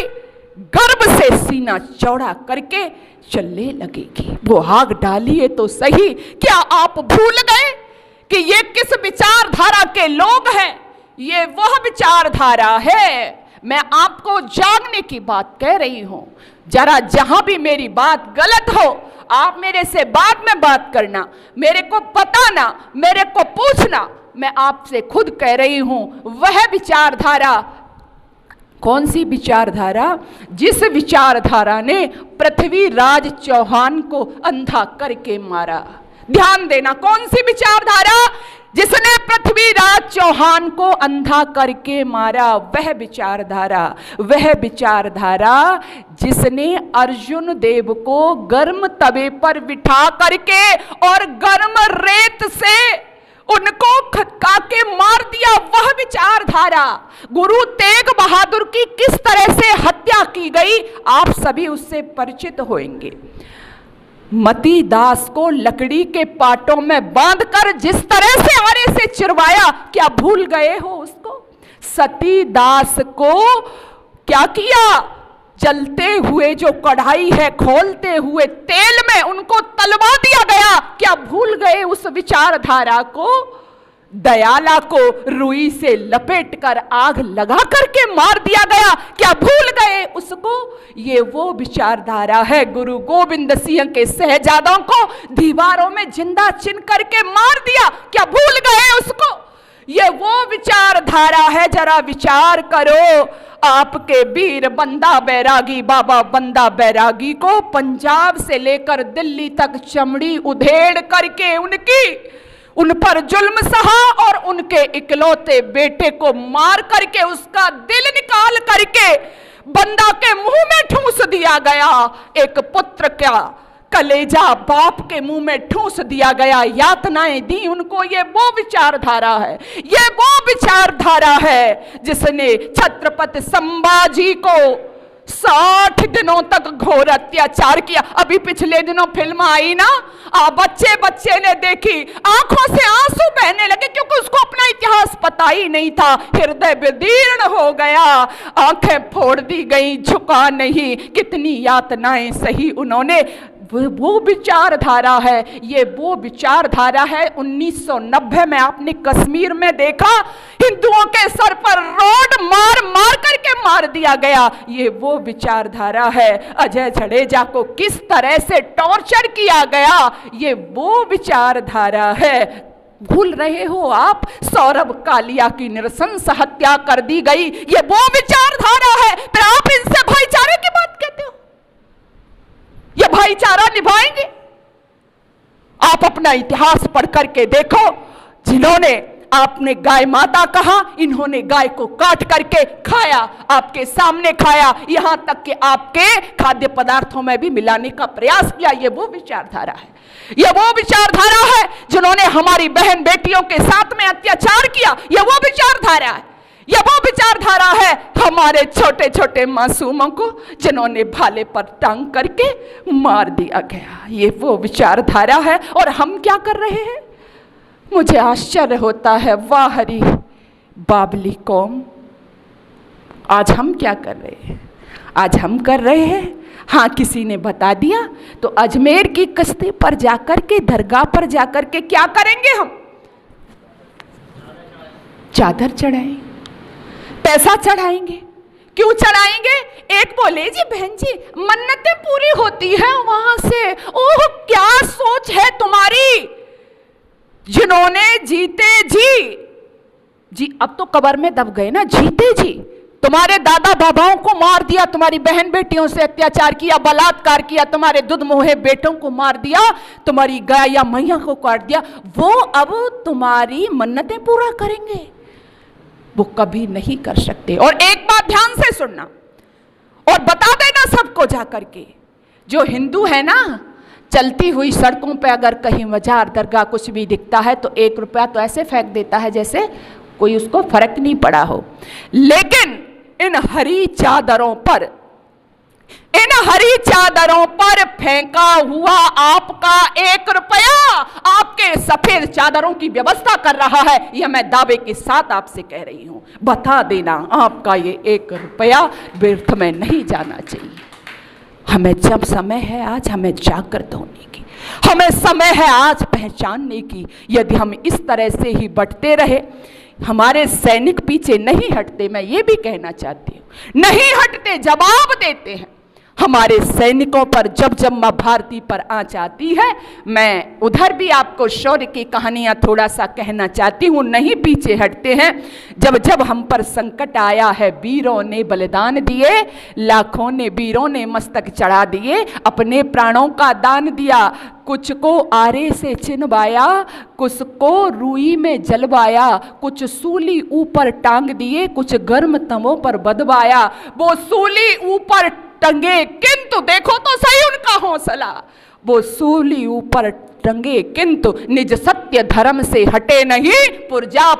गर्व से सीना चौड़ा करके चलने लगेगी। वो आग डालिए तो सही। क्या आप भूल गए कि ये किस विचारधारा के लोग हैं? ये वह विचारधारा है। मैं आपको जागने की बात कह रही हूं। जरा जहां भी मेरी बात गलत हो, आप मेरे से बाद में बात करना, मेरे को बताना, मेरे को पूछना। मैं आपसे खुद कह रही हूं, वह विचारधारा, कौन सी विचारधारा? जिस विचारधारा ने पृथ्वीराज चौहान को अंधा करके मारा। ध्यान देना, कौन सी विचारधारा? जिसने पृथ्वीराज चौहान को अंधा करके मारा, वह विचारधारा, वह विचारधारा जिसने अर्जुन देव को गर्म तवे पर बिठा करके और गर्म रेत से उनको खटका के मार दिया, वह विचारधारा। गुरु तेग बहादुर की किस तरह से हत्या की गई, आप सभी उससे परिचित होंगे। मती दास को लकड़ी के पाटों में बांधकर जिस तरह से आरे से चिरवाया, क्या भूल गए हो उसको? सती दास को क्या किया? जलते हुए जो कढ़ाई है, खोलते हुए तेल में उनको तलवा दिया गया। क्या भूल गए उस विचारधारा को? दयाला को रुई से लपेटकर आग लगा करके मार दिया गया। क्या भूल गए उसको? ये वो विचारधारा है। गुरु गोविंद सिंह के शहजादों को दीवारों में जिंदा चिन करके मार दिया। क्या भूल गए उसको? ये वो विचारधारा है। जरा विचार करो, आपके वीर बंदा बैरागी, बाबा बंदा बैरागी को पंजाब से लेकर दिल्ली तक चमड़ी उधेड़ करके उन पर जुल्म सहा और उनके इकलौते बेटे को मार करके उसका दिल निकाल करके बंदा के मुंह में ठूंस दिया गया, एक पुत्र का कलेजा बाप के मुंह में ठूंस दिया गया, यातनाएं दी उनको। ये वो विचारधारा है, ये वो विचारधारा है जिसने छत्रपति संभाजी को 60 दिनों तक घोर अत्याचार किया। अभी पिछले दिनों फिल्म आई ना, बच्चे बच्चे ने देखी, आंखों से आंसू बहने लगे क्योंकि उसको अपना इतिहास पता ही नहीं था। हृदय विदीर्ण हो गया, आंखें फोड़ दी गई, झुका नहीं, कितनी यातनाएं सही उन्होंने। वो विचारधारा है, ये वो विचारधारा है। 1990 में आपने कश्मीर में देखा, हिंदुओं के सर पर रोड मार मार करके मार दिया गया, ये वो विचारधारा है। अजय जडेजा को किस तरह से टॉर्चर किया गया, ये वो विचारधारा है। भूल रहे हो आप, सौरभ कालिया की नृशंस हत्या कर दी गई, ये वो विचारधारा है। फिर आप इनसे भाईचारे की बात कहते हो, ये भाईचारा निभाएंगे? आप अपना इतिहास पढ़ करके देखो, जिन्होंने आपने गाय माता कहा, इन्होंने गाय को काट करके खाया, आपके सामने खाया, यहां तक कि आपके खाद्य पदार्थों में भी मिलाने का प्रयास किया। ये वो विचारधारा है, ये वो विचारधारा है। जिन्होंने हमारी बहन बेटियों के साथ में अत्याचार किया, ये वो विचारधारा है। यह वो विचारधारा है हमारे छोटे छोटे मासूमों को जिन्होंने भाले पर टांग करके मार दिया गया, ये वो विचारधारा है। और हम क्या कर रहे हैं? मुझे आश्चर्य होता है, वाह हरी बाबली कौम, आज हम क्या कर रहे हैं? आज हम कर रहे हैं, हाँ किसी ने बता दिया तो अजमेर की कश्ती पर जाकर के, दरगाह पर जाकर के क्या करेंगे हम? चादर चढ़ाएंगे, पैसा चढ़ाएंगे। क्यों चढ़ाएंगे? एक बोले जी बहन जी मन्नतें पूरी होती है वहां से। ओह क्या सोच है तुम्हारी, जिन्होंने जीते जी अब तो कब्र में दब गए ना, जीते जी तुम्हारे दादा बाबाओं को मार दिया, तुम्हारी बहन बेटियों से अत्याचार किया, बलात्कार किया, तुम्हारे दूध मोहे बेटों को मार दिया, तुम्हारी गाय या मैया को काट दिया, वो अब तुम्हारी मन्नतें पूरा करेंगे? वो कभी नहीं कर सकते। और एक बात ध्यान से सुनना और बता देना सबको जाकर के, जो हिंदू है ना, चलती हुई सड़कों पे अगर कहीं मजार दरगाह कुछ भी दिखता है तो 1 रुपया तो ऐसे फेंक देता है जैसे कोई उसको फर्क नहीं पड़ा हो। लेकिन इन हरी चादरों पर फेंका हुआ आपका 1 रुपया आपके सफेद चादरों की व्यवस्था कर रहा है, यह मैं दावे के साथ आपसे कह रही हूं। बता देना आपका ये 1 रुपया व्यर्थ में नहीं जाना चाहिए। हमें जब समय है आज हमें जागृत होने की, हमें समय है आज पहचानने की। यदि हम इस तरह से ही बंटते रहे, हमारे सैनिक पीछे नहीं हटते, मैं ये भी कहना चाहती हूँ, नहीं हटते, जवाब देते हैं। हमारे सैनिकों पर जब माँ भारती पर आँच आती है, मैं उधर भी आपको शौर्य की कहानियाँ थोड़ा सा कहना चाहती हूँ, नहीं पीछे हटते हैं। जब हम पर संकट आया है, वीरों ने बलिदान दिए, लाखों ने वीरों ने मस्तक चढ़ा दिए, अपने प्राणों का दान दिया। कुछ को आरे से चिनवाया, कुछ को रुई में जलवाया, कुछ सूली ऊपर टांग दिए, कुछ गर्म तमों पर बदवाया। वो सूली ऊपर टंगे किंतु देखो तो सही उनका हौसला, वो सूली ऊपर टंगे किंतु निज सत्य धर्म से हटे नहीं। पुरजा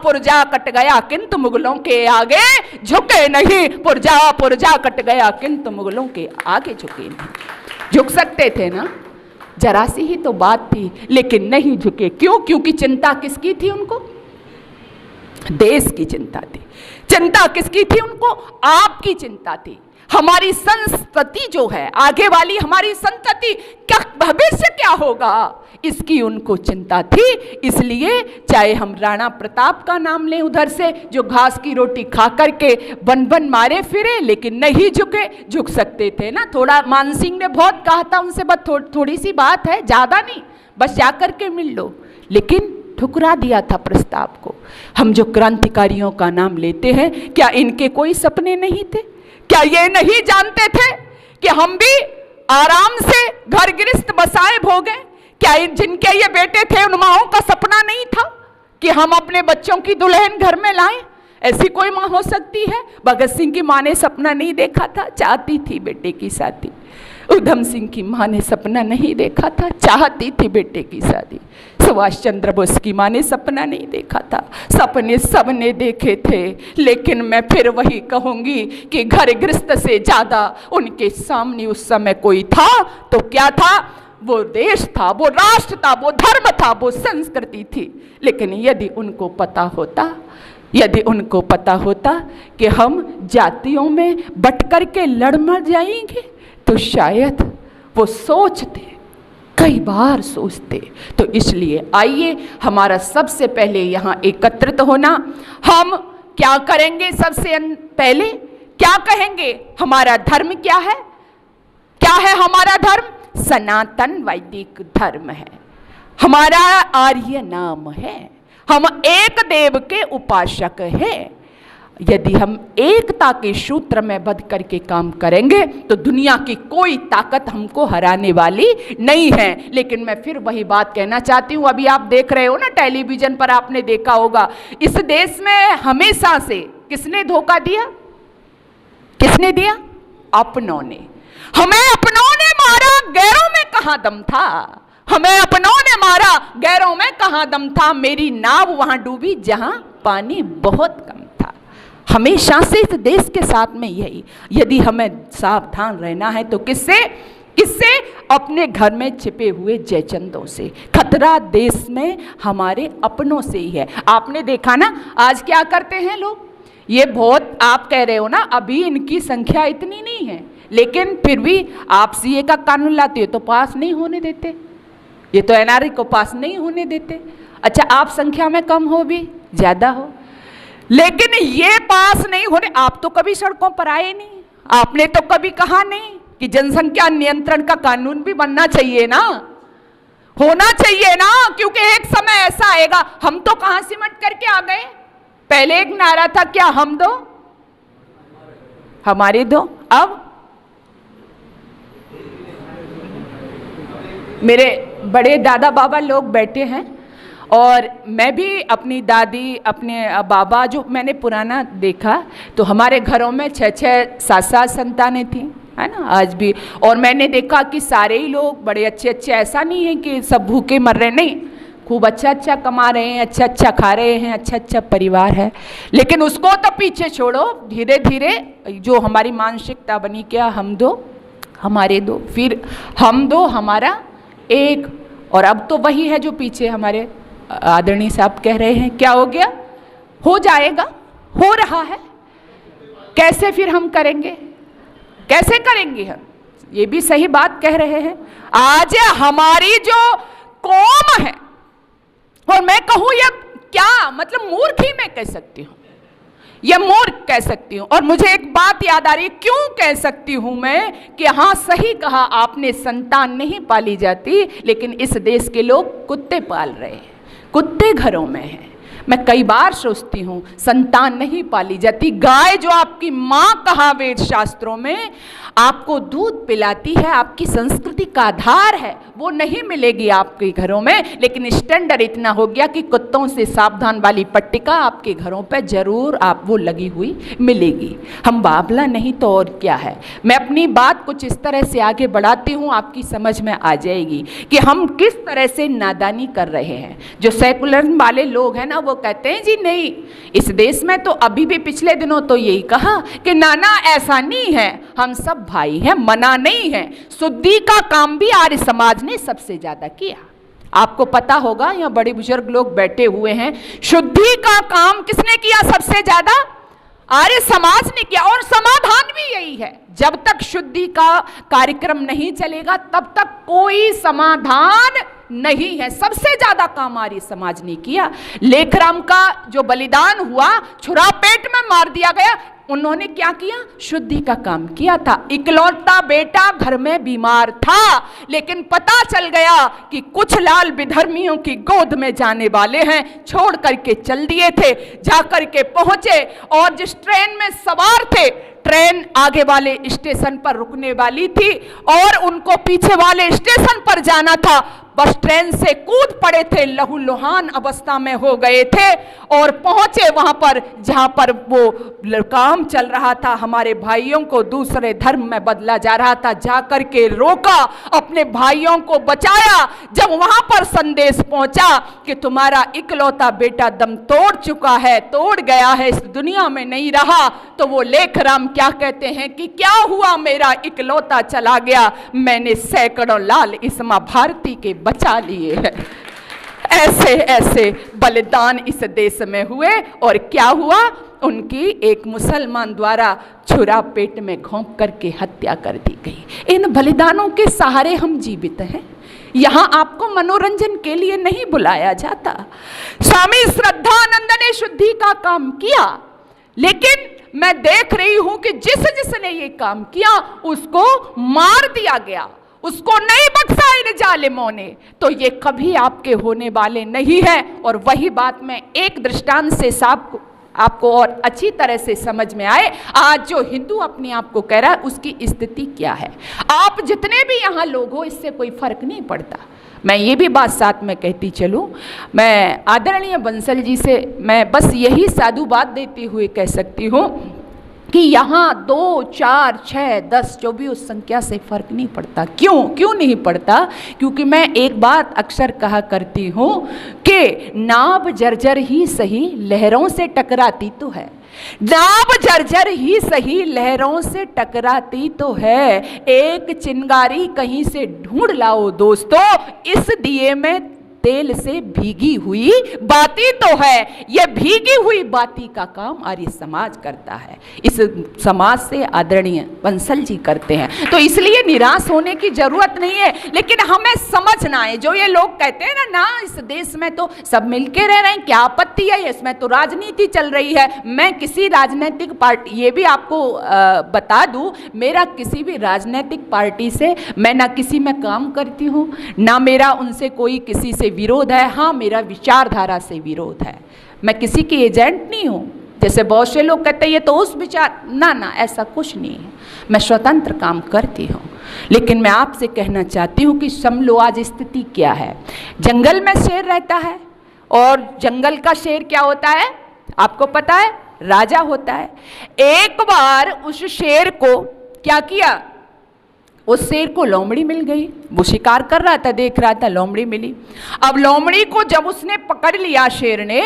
कट गया किंतु मुगलों के आगे झुके नहीं, पुरजा कट गया किंतु मुगलों के आगे झुके नहीं। झुक सकते थे ना, जरा सी ही तो बात थी, लेकिन नहीं झुके। क्यों? क्योंकि चिंता किसकी थी उनको? देश की चिंता थी। चिंता किसकी थी उनको? आपकी चिंता थी। हमारी संस्कृति जो है, आगे वाली हमारी संतति, क्या भविष्य क्या होगा, इसकी उनको चिंता थी। इसलिए चाहे हम राणा प्रताप का नाम लें उधर से, जो घास की रोटी खा करके बन मारे फिरे, लेकिन नहीं झुके। झुक सकते थे ना, थोड़ा मान सिंह ने बहुत कहा था उनसे, बस थोड़ी सी बात है, ज्यादा नहीं, बस जाकर के मिल लो, लेकिन ठुकरा दिया था प्रस्ताव को। हम जो क्रांतिकारियों का नाम लेते हैं, क्या इनके कोई सपने नहीं थे? क्या ये नहीं जानते थे कि हम भी आराम से घर गृहस्थ बसाए भोगे? क्या जिनके ये बेटे थे उन माओं का सपना नहीं था कि हम अपने बच्चों की दुल्हन घर में लाएं? ऐसी कोई माँ हो सकती है? भगत सिंह की माँ ने सपना नहीं देखा था, चाहती थी बेटे की शादी। उधम सिंह की माँ ने सपना नहीं देखा था, चाहती थी बेटे की शादी। सुभाष चंद्र बोस की माँ ने सपना नहीं देखा था, सपने सबने देखे थे। लेकिन मैं फिर वही कहूंगी कि घर गृहस्थ से ज्यादा उनके सामने उस समय कोई था तो क्या था? वो देश था, वो राष्ट्र था, वो धर्म था, वो संस्कृति थी। लेकिन यदि उनको पता होता कि हम जातियों में बट कर के लड़ मर जाएंगे तो शायद वो सोचते, कई बार सोचते। तो इसलिए आइए हमारा सबसे पहले यहाँ एकत्रित होना। हम क्या करेंगे? सबसे पहले क्या कहेंगे? हमारा धर्म क्या है? क्या है हमारा धर्म? सनातन वैदिक धर्म है। हमारा आर्य नाम है। हम एक देव के उपासक हैं। यदि हम एकता के सूत्र में बंध करके काम करेंगे तो दुनिया की कोई ताकत हमको हराने वाली नहीं है। लेकिन मैं फिर वही बात कहना चाहती हूँ, अभी आप देख रहे हो ना टेलीविजन पर, आपने देखा होगा, इस देश में हमेशा से किसने धोखा दिया? किसने दिया? अपनों ने। हमें अपनों ने मारा, गैरों में कहाँ दम था? हमें अपनों ने मारा, गैरों में कहाँ दम था? मेरी नाव वहां डूबी जहां पानी बहुत कम था। हमेशा से इस देश के साथ में यही, यदि हमें सावधान रहना है तो किससे? अपने घर में छिपे हुए जयचंदों से। खतरा देश में हमारे अपनों से ही है। आपने देखा ना आज क्या करते हैं लोग? ये बहुत, आप कह रहे हो ना अभी इनकी संख्या इतनी नहीं है, लेकिन फिर भी आप सीए का कानून लाते हो तो पास नहीं होने देते। ये तो एनआरआई को पास नहीं होने देते। अच्छा, आप संख्या में कम हो भी ज्यादा हो, लेकिन ये पास नहीं होने। आप तो कभी सड़कों पर आए नहीं, आपने तो कभी कहा नहीं कि जनसंख्या नियंत्रण का कानून भी बनना चाहिए ना, होना चाहिए ना, क्योंकि एक समय ऐसा आएगा। हम तो कहां सिमट करके आ गए। पहले एक नारा था क्या? हम दो हमारे दो। अब मेरे बड़े दादा बाबा लोग बैठे हैं और मैं भी अपनी दादी, अपने बाबा, जो मैंने पुराना देखा तो हमारे घरों में 6-6, 7-7 संतानें थी, है ना, आज भी। और मैंने देखा कि सारे ही लोग बड़े अच्छे, ऐसा नहीं है कि सब भूखे मर रहे, नहीं, खूब अच्छा कमा रहे हैं, अच्छा खा रहे हैं, अच्छा परिवार है। लेकिन उसको तो पीछे छोड़ो, धीरे धीरे जो हमारी मानसिकता बनी, क्या हम दो हमारे दो, फिर हम दो हमारा एक। और अब तो वही है जो पीछे हमारे आदरणीय साहब कह रहे हैं। क्या हो गया? हो जाएगा, हो रहा है। कैसे फिर हम करेंगे? कैसे करेंगे हम? ये भी सही बात कह रहे हैं। आज हमारी जो कौम है, और मैं कहूं ये क्या मतलब मूर्ख ही मैं कह सकती हूं, यह मूर्ख कह सकती हूं। और मुझे एक बात याद आ रही है, क्यों कह सकती हूं मैं कि हाँ सही कहा आपने, संतान नहीं पाली जाती, लेकिन इस देश के लोग कुत्ते पाल रहे हैं, कुत्ते घरों में हैं। मैं कई बार सोचती हूँ संतान नहीं पाली जाती। गाय जो आपकी माँ कहा वेद शास्त्रों में, आपको दूध पिलाती है, आपकी संस्कृति का आधार है, वो नहीं मिलेगी आपके घरों में। लेकिन स्टैंडर्ड इतना हो गया कि कुत्तों से सावधान वाली पट्टिका आपके घरों पे जरूर आप वो लगी हुई मिलेगी। हम बाबला नहीं तो और क्या है। मैं अपनी बात कुछ इस तरह से आगे बढ़ाती हूँ, आपकी समझ में आ जाएगी कि हम किस तरह से नादानी कर रहे हैं। जो सेकुलर वाले लोग हैं ना, वो कहते हैं जी नहीं, इस देश में तो अभी भी पिछले दिनों तो यही कहा कि नाना ऐसा नहीं है, हम सब भाई हैं, मना नहीं है। शुद्धि का काम भी आर्य समाज ने सबसे ज्यादा किया। आपको पता होगा, यहाँ बड़े बुजुर्ग लोग बैठे हुए हैं, शुद्धि का काम किसने किया सबसे ज्यादा? आर्य समाज ने किया। और समाधान भी यही है, जब तक शुद्धि का कार्यक्रम नहीं चलेगा तब तक कोई समाधान नहीं है। सबसे ज्यादा काम आर्य समाज ने किया। लेखराम का जो बलिदान हुआ, छुरा पेट में मार दिया गया, उन्होंने क्या किया? शुद्धि का काम किया था। इकलौता बेटा घर में बीमार था, लेकिन पता चल गया कि कुछ लाल विधर्मियों की गोद में जाने वाले हैं, छोड़ करके चल दिए थे। जाकर के पहुंचे और जिस ट्रेन में सवार थे, ट्रेन आगे वाले स्टेशन पर रुकने वाली थी और उनको पीछे वाले स्टेशन पर जाना था। बस ट्रेन से कूद पड़े थे, लहूलुहान अवस्था में हो गए थे और पहुंचे वहां पर जहां पर वो काम चल रहा था, हमारे भाइयों को दूसरे धर्म में बदला जा रहा था। जाकर के रोका, अपने भाइयों को बचाया। जब वहां पर संदेश पहुंचा कि तुम्हारा इकलौता बेटा दम तोड़ चुका है, तोड़ गया है, इस दुनिया में नहीं रहा, तो वो लेखराम क्या कहते हैं कि क्या हुआ, मेरा इकलौता चला गया, मैंने सैकड़ों लाल इसमा भारती के बचा लिए हैं। ऐसे ऐसे बलिदान इस देश में हुए और क्या हुआ, उनकी एक मुसलमान द्वारा छुरा पेट में घोंप करके हत्या कर दी गई। इन बलिदानों के सहारे हम जीवित हैं। यहाँ आपको मनोरंजन के लिए नहीं बुलाया जाता। स्वामी श्रद्धानंद ने शुद्धि का काम किया, लेकिन मैं देख रही हूं कि जिसने ये काम किया उसको मार दिया गया, उसको नहीं बख्शा इन जालिमों ने। तो ये कभी आपके होने वाले नहीं है। और वही बात मैं एक दृष्टांत से आपको और अच्छी तरह से समझ में आए। आज जो हिंदू अपने आप को कह रहा है उसकी स्थिति क्या है। आप जितने भी यहाँ लोग हो, इससे कोई फर्क नहीं पड़ता। मैं ये भी बात साथ में कहती चलूँ, मैं आदरणीय बंसल जी से मैं बस यही साधुवाद देती हुए कह सकती हूँ कि यहाँ 2, 4, 6, 10 जो भी उस संख्या से फर्क नहीं पड़ता। क्यों नहीं पड़ता? क्योंकि मैं एक बात अक्सर कहा करती हूँ कि नाव जर्जर ही सही लहरों से टकराती तो है। नाव जर्जर ही सही लहरों से टकराती तो है, एक चिंगारी कहीं से ढूंढ लाओ दोस्तों, इस दिए में तेल से भीगी हुई बाती तो है। यह भीगी हुई बाती का काम आर्य समाज करता है, इस समाज से आदरणीय बंसल जी करते हैं। तो इसलिए निराश होने की जरूरत नहीं है, लेकिन हमें समझना है। जो ये लोग कहते हैं ना इस देश में तो सब मिलके रह रहे हैं, क्या आपत्ति है, इसमें तो राजनीति चल रही है। मैं किसी राजनीतिक पार्टी, ये भी आपको बता दूं, मेरा किसी भी राजनीतिक पार्टी से मैं ना किसी में काम करती हूँ, ना मेरा उनसे कोई किसी से विरोध है। हाँ, मेरा विचारधारा से विरोध है। मैं किसी की एजेंट नहीं हूँ, जैसे बहुत से लोग कहते हैं ये तो उस विचार, ना ऐसा कुछ नहीं है। मैं स्वतंत्र काम करती हूँ। लेकिन मैं आपसे कहना चाहती हूँ कि समझो आज स्थिति क्या है। जंगल में शेर रहता है और जंगल का शेर क्या होता है आपको पता है? राजा होता है। एक बार उस शेर को क्या किया, उस शेर को लोमड़ी मिल गई। वो शिकार कर रहा था, देख रहा था, लोमड़ी मिली। अब लोमड़ी को जब उसने पकड़ लिया शेर ने,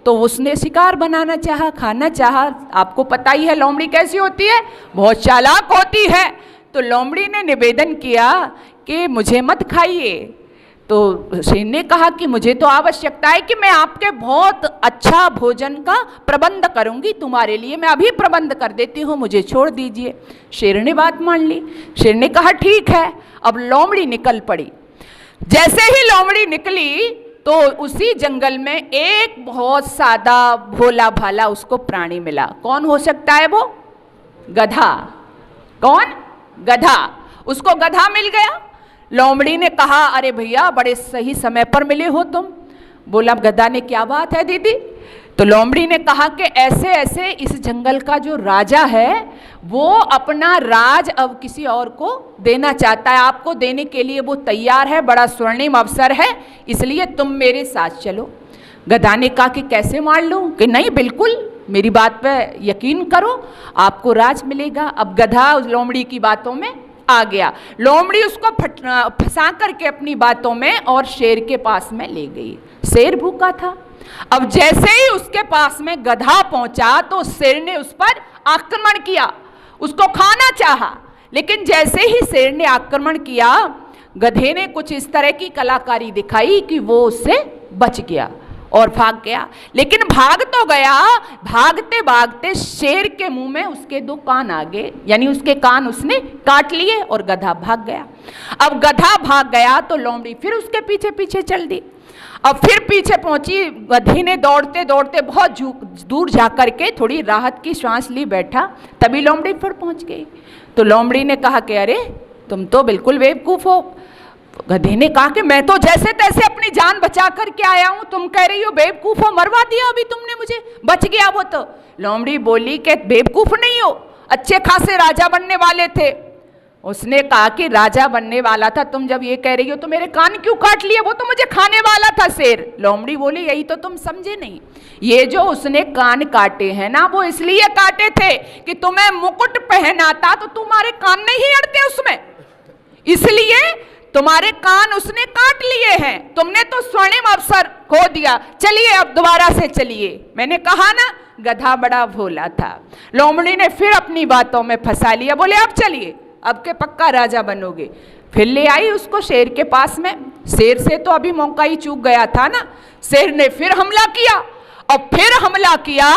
तो उसने शिकार बनाना चाहा, खाना चाहा। आपको पता ही है लोमड़ी कैसी होती है, बहुत चालाक होती है। तो लोमड़ी ने निवेदन किया कि मुझे मत खाइए। तो शेर ने कहा कि मुझे तो आवश्यकता है कि मैं आपके बहुत अच्छा भोजन का प्रबंध करूंगी, तुम्हारे लिए मैं अभी प्रबंध कर देती हूँ, मुझे छोड़ दीजिए। शेर ने बात मान ली। शेर ने कहा ठीक है। अब लोमड़ी निकल पड़ी। जैसे ही लोमड़ी निकली तो उसी जंगल में एक बहुत सादा भोला भाला उसको प्राणी मिला। कौन हो सकता है वो? गधा। कौन? गधा। उसको गधा मिल गया। लोमड़ी ने कहा अरे भैया बड़े सही समय पर मिले हो तुम। बोला गधा ने क्या बात है दीदी? तो लोमड़ी ने कहा कि ऐसे ऐसे इस जंगल का जो राजा है वो अपना राज अब किसी और को देना चाहता है, आपको देने के लिए वो तैयार है, बड़ा स्वर्णिम अवसर है, इसलिए तुम मेरे साथ चलो। गधा ने कहा कि कैसे मान लूं? कि नहीं बिल्कुल मेरी बात पे यकीन करो, आपको राज मिलेगा। अब गधा उस लोमड़ी की बातों में आ गया। लोमड़ी उसको फंसा करके अपनी बातों में और शेर के पास में ले गई। शेर भूखा था। अब जैसे ही उसके पास में गधा पहुंचा तो शेर ने उस पर आक्रमण किया, उसको खाना चाहा। लेकिन जैसे ही शेर ने आक्रमण किया, गधे ने कुछ इस तरह की कलाकारी दिखाई कि वो उससे बच गया और भाग गया। लेकिन भाग तो गया, भागते भागते शेर के मुंह में उसके 2 कान आ गए, यानी उसके कान उसने काट लिए और गधा भाग गया। अब गधा भाग गया तो लोमड़ी फिर उसके पीछे पीछे चल दी। अब फिर पीछे पहुंची। गधे ने दौड़ते दौड़ते बहुत दूर जा करके थोड़ी राहत की सांस ली, बैठा, तभी लोमड़ी फिर पहुंच गई। तो लोमड़ी ने कहा कि अरे तुम तो बिल्कुल बेवकूफ हो। गधे ने कहा कि मैं तो जैसे तैसे अपनी जान बचा करके आया हूं, तुम कह रही हो बेवकूफ हो, मरवा दिया अभी तुमने मुझे, बच गया वो तो। लोमड़ी बोली कि बेवकूफ नहीं हो, अच्छे खासे राजा बनने वाले थे। उसने कहा कि राजा बनने वाला था, तुम जब ये कह रही हो तो मेरे कान क्यों काट लिए, वो तो मुझे खाने वाला था शेर। लोमड़ी बोली यही तो तुम समझे नहीं, ये जो उसने कान काटे हैं ना वो इसलिए काटे थे कि तुम्हें मुकुट पहनाता तो तुम्हारे कान नहीं अड़ते उसमें, इसलिए तुम्हारे कान उसने काट लिए हैं, तुमने तो स्वर्णिम अवसर खो दिया, चलिए अब दोबारा से चलिए। मैंने कहा ना गधा बड़ा भोला था। लोमड़ी ने फिर अपनी बातों में फंसा लिया, बोले अब चलिए, अब के पक्का राजा बनोगे। फिर ले आई उसको शेर के पास में। शेर से तो अभी मौका ही चूक गया था ना। शेर ने फिर हमला किया, और फिर हमला किया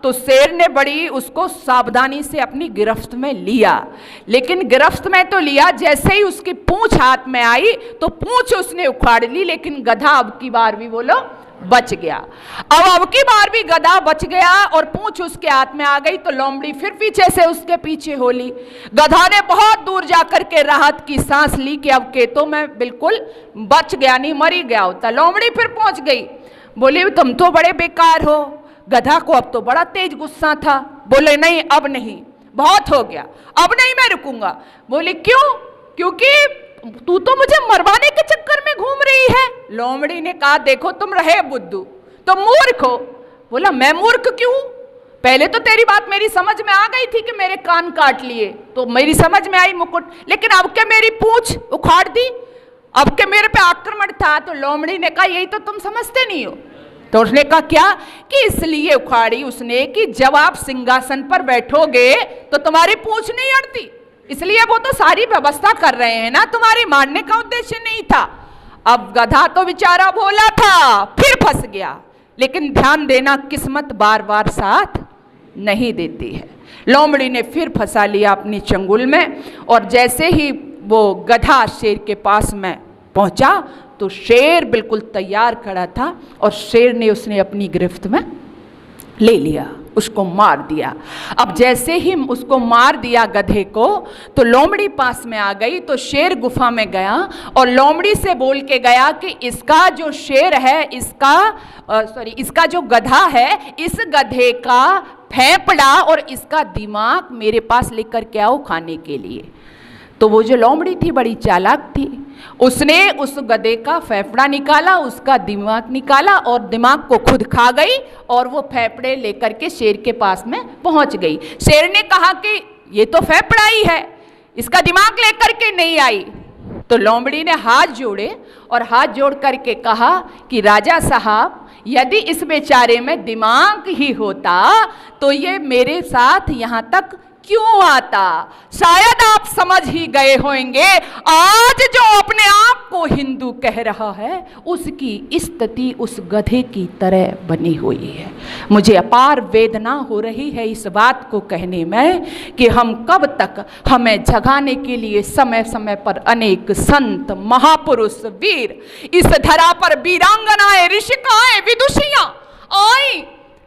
तो शेर ने बड़ी उसको सावधानी से अपनी गिरफ्त में लिया, लेकिन गिरफ्त में तो लिया, जैसे ही उसकी पूंछ हाथ में आई तो पूंछ उसने उखाड़ ली, लेकिन गधा अब की बार भी बोलो बच गया। अब की बार भी गधा बच गया और पूंछ उसके हाथ में आ गई, तो लोमड़ी फिर पीछे से उसके पीछे हो ली। गधा ने बहुत दूर जाकर के राहत की सांस ली कि अब के तो मैं बिल्कुल बच गया, नहीं मरी गया होता। लोमड़ी फिर पहुंच गई, बोली तुम तो बड़े बेकार हो। गधा को अब तो बड़ा तेज गुस्सा था, बोले नहीं अब नहीं, बहुत हो गया, अब नहीं मैं रुकूंगा। बोली क्यों? क्योंकि तू तो मुझे मरवाने के चक्कर में घूम रही है। लोमड़ी ने कहा देखो तुम रहे बुद्धू, तुम मूर्ख हो। बोला मैं मूर्ख क्यों? पहले तो तेरी बात मेरी समझ में आ गई थी कि मेरे कान काट लिए, तो मेरी समझ में आई मुकुट, लेकिन अब के मेरी पूंछ उखाड़ दी, अब के मेरे पे आक्रमण था। तो लोमड़ी ने कहा यही तो तुम समझते नहीं हो। तो उसने कहा क्या? कि इसलिए उखाड़ी उसने कि जब आप सिंहासन पर बैठोगे तो तुम्हारी पूंछ नहीं अड़ती, इसलिए वो तो सारी व्यवस्था कर रहे हैं ना, तुम्हारी मारने का उद्देश्य नहीं था। अब गधा तो बेचारा भोला था, फिर फंस गया। लेकिन ध्यान देना किस्मत बार बार साथ नहीं देती है। लोमड़ी ने फिर फंसा लिया अपनी चंगुल में, और जैसे ही वो गधा शेर के पास में पहुंचा तो शेर बिल्कुल तैयार खड़ा था, और शेर ने उसने अपनी गिरफ्त में ले लिया, उसको मार दिया। अब जैसे ही उसको मार दिया गधे को, तो लोमड़ी पास में आ गई। तो शेर गुफा में गया और लोमड़ी से बोल के गया कि इसका जो शेर है, इसका जो गधा है, इस गधे का फेफड़ा और इसका दिमाग मेरे पास लेकर के आओ खाने के लिए। तो वो जो लोमड़ी थी बड़ी चालाक थी, उसने उस गधे का फेफड़ा निकाला, उसका दिमाग निकाला और दिमाग को खुद खा गई, और वो फेफड़े लेकर के शेर के पास में पहुंच गई। शेर ने कहा कि ये तो फेफड़ा ही है, इसका दिमाग लेकर के नहीं आई। तो लोमड़ी ने हाथ जोड़े और हाथ जोड़ करके कहा कि राजा साहब, यदि इस बेचारे में दिमाग ही होता तो ये मेरे साथ यहाँ तक क्यों आता? शायद आप समझ ही गए होंगे, आज जो अपने आप को हिंदू कह रहा है उसकी स्थिति उस गधे की तरह बनी हुई है। मुझे अपार वेदना हो रही है इस बात को कहने में कि हम कब तक, हमें जगाने के लिए समय समय पर अनेक संत, महापुरुष, वीर, इस धरा पर वीरांगनाएं, ऋषिकाएं, विदुषियां आई,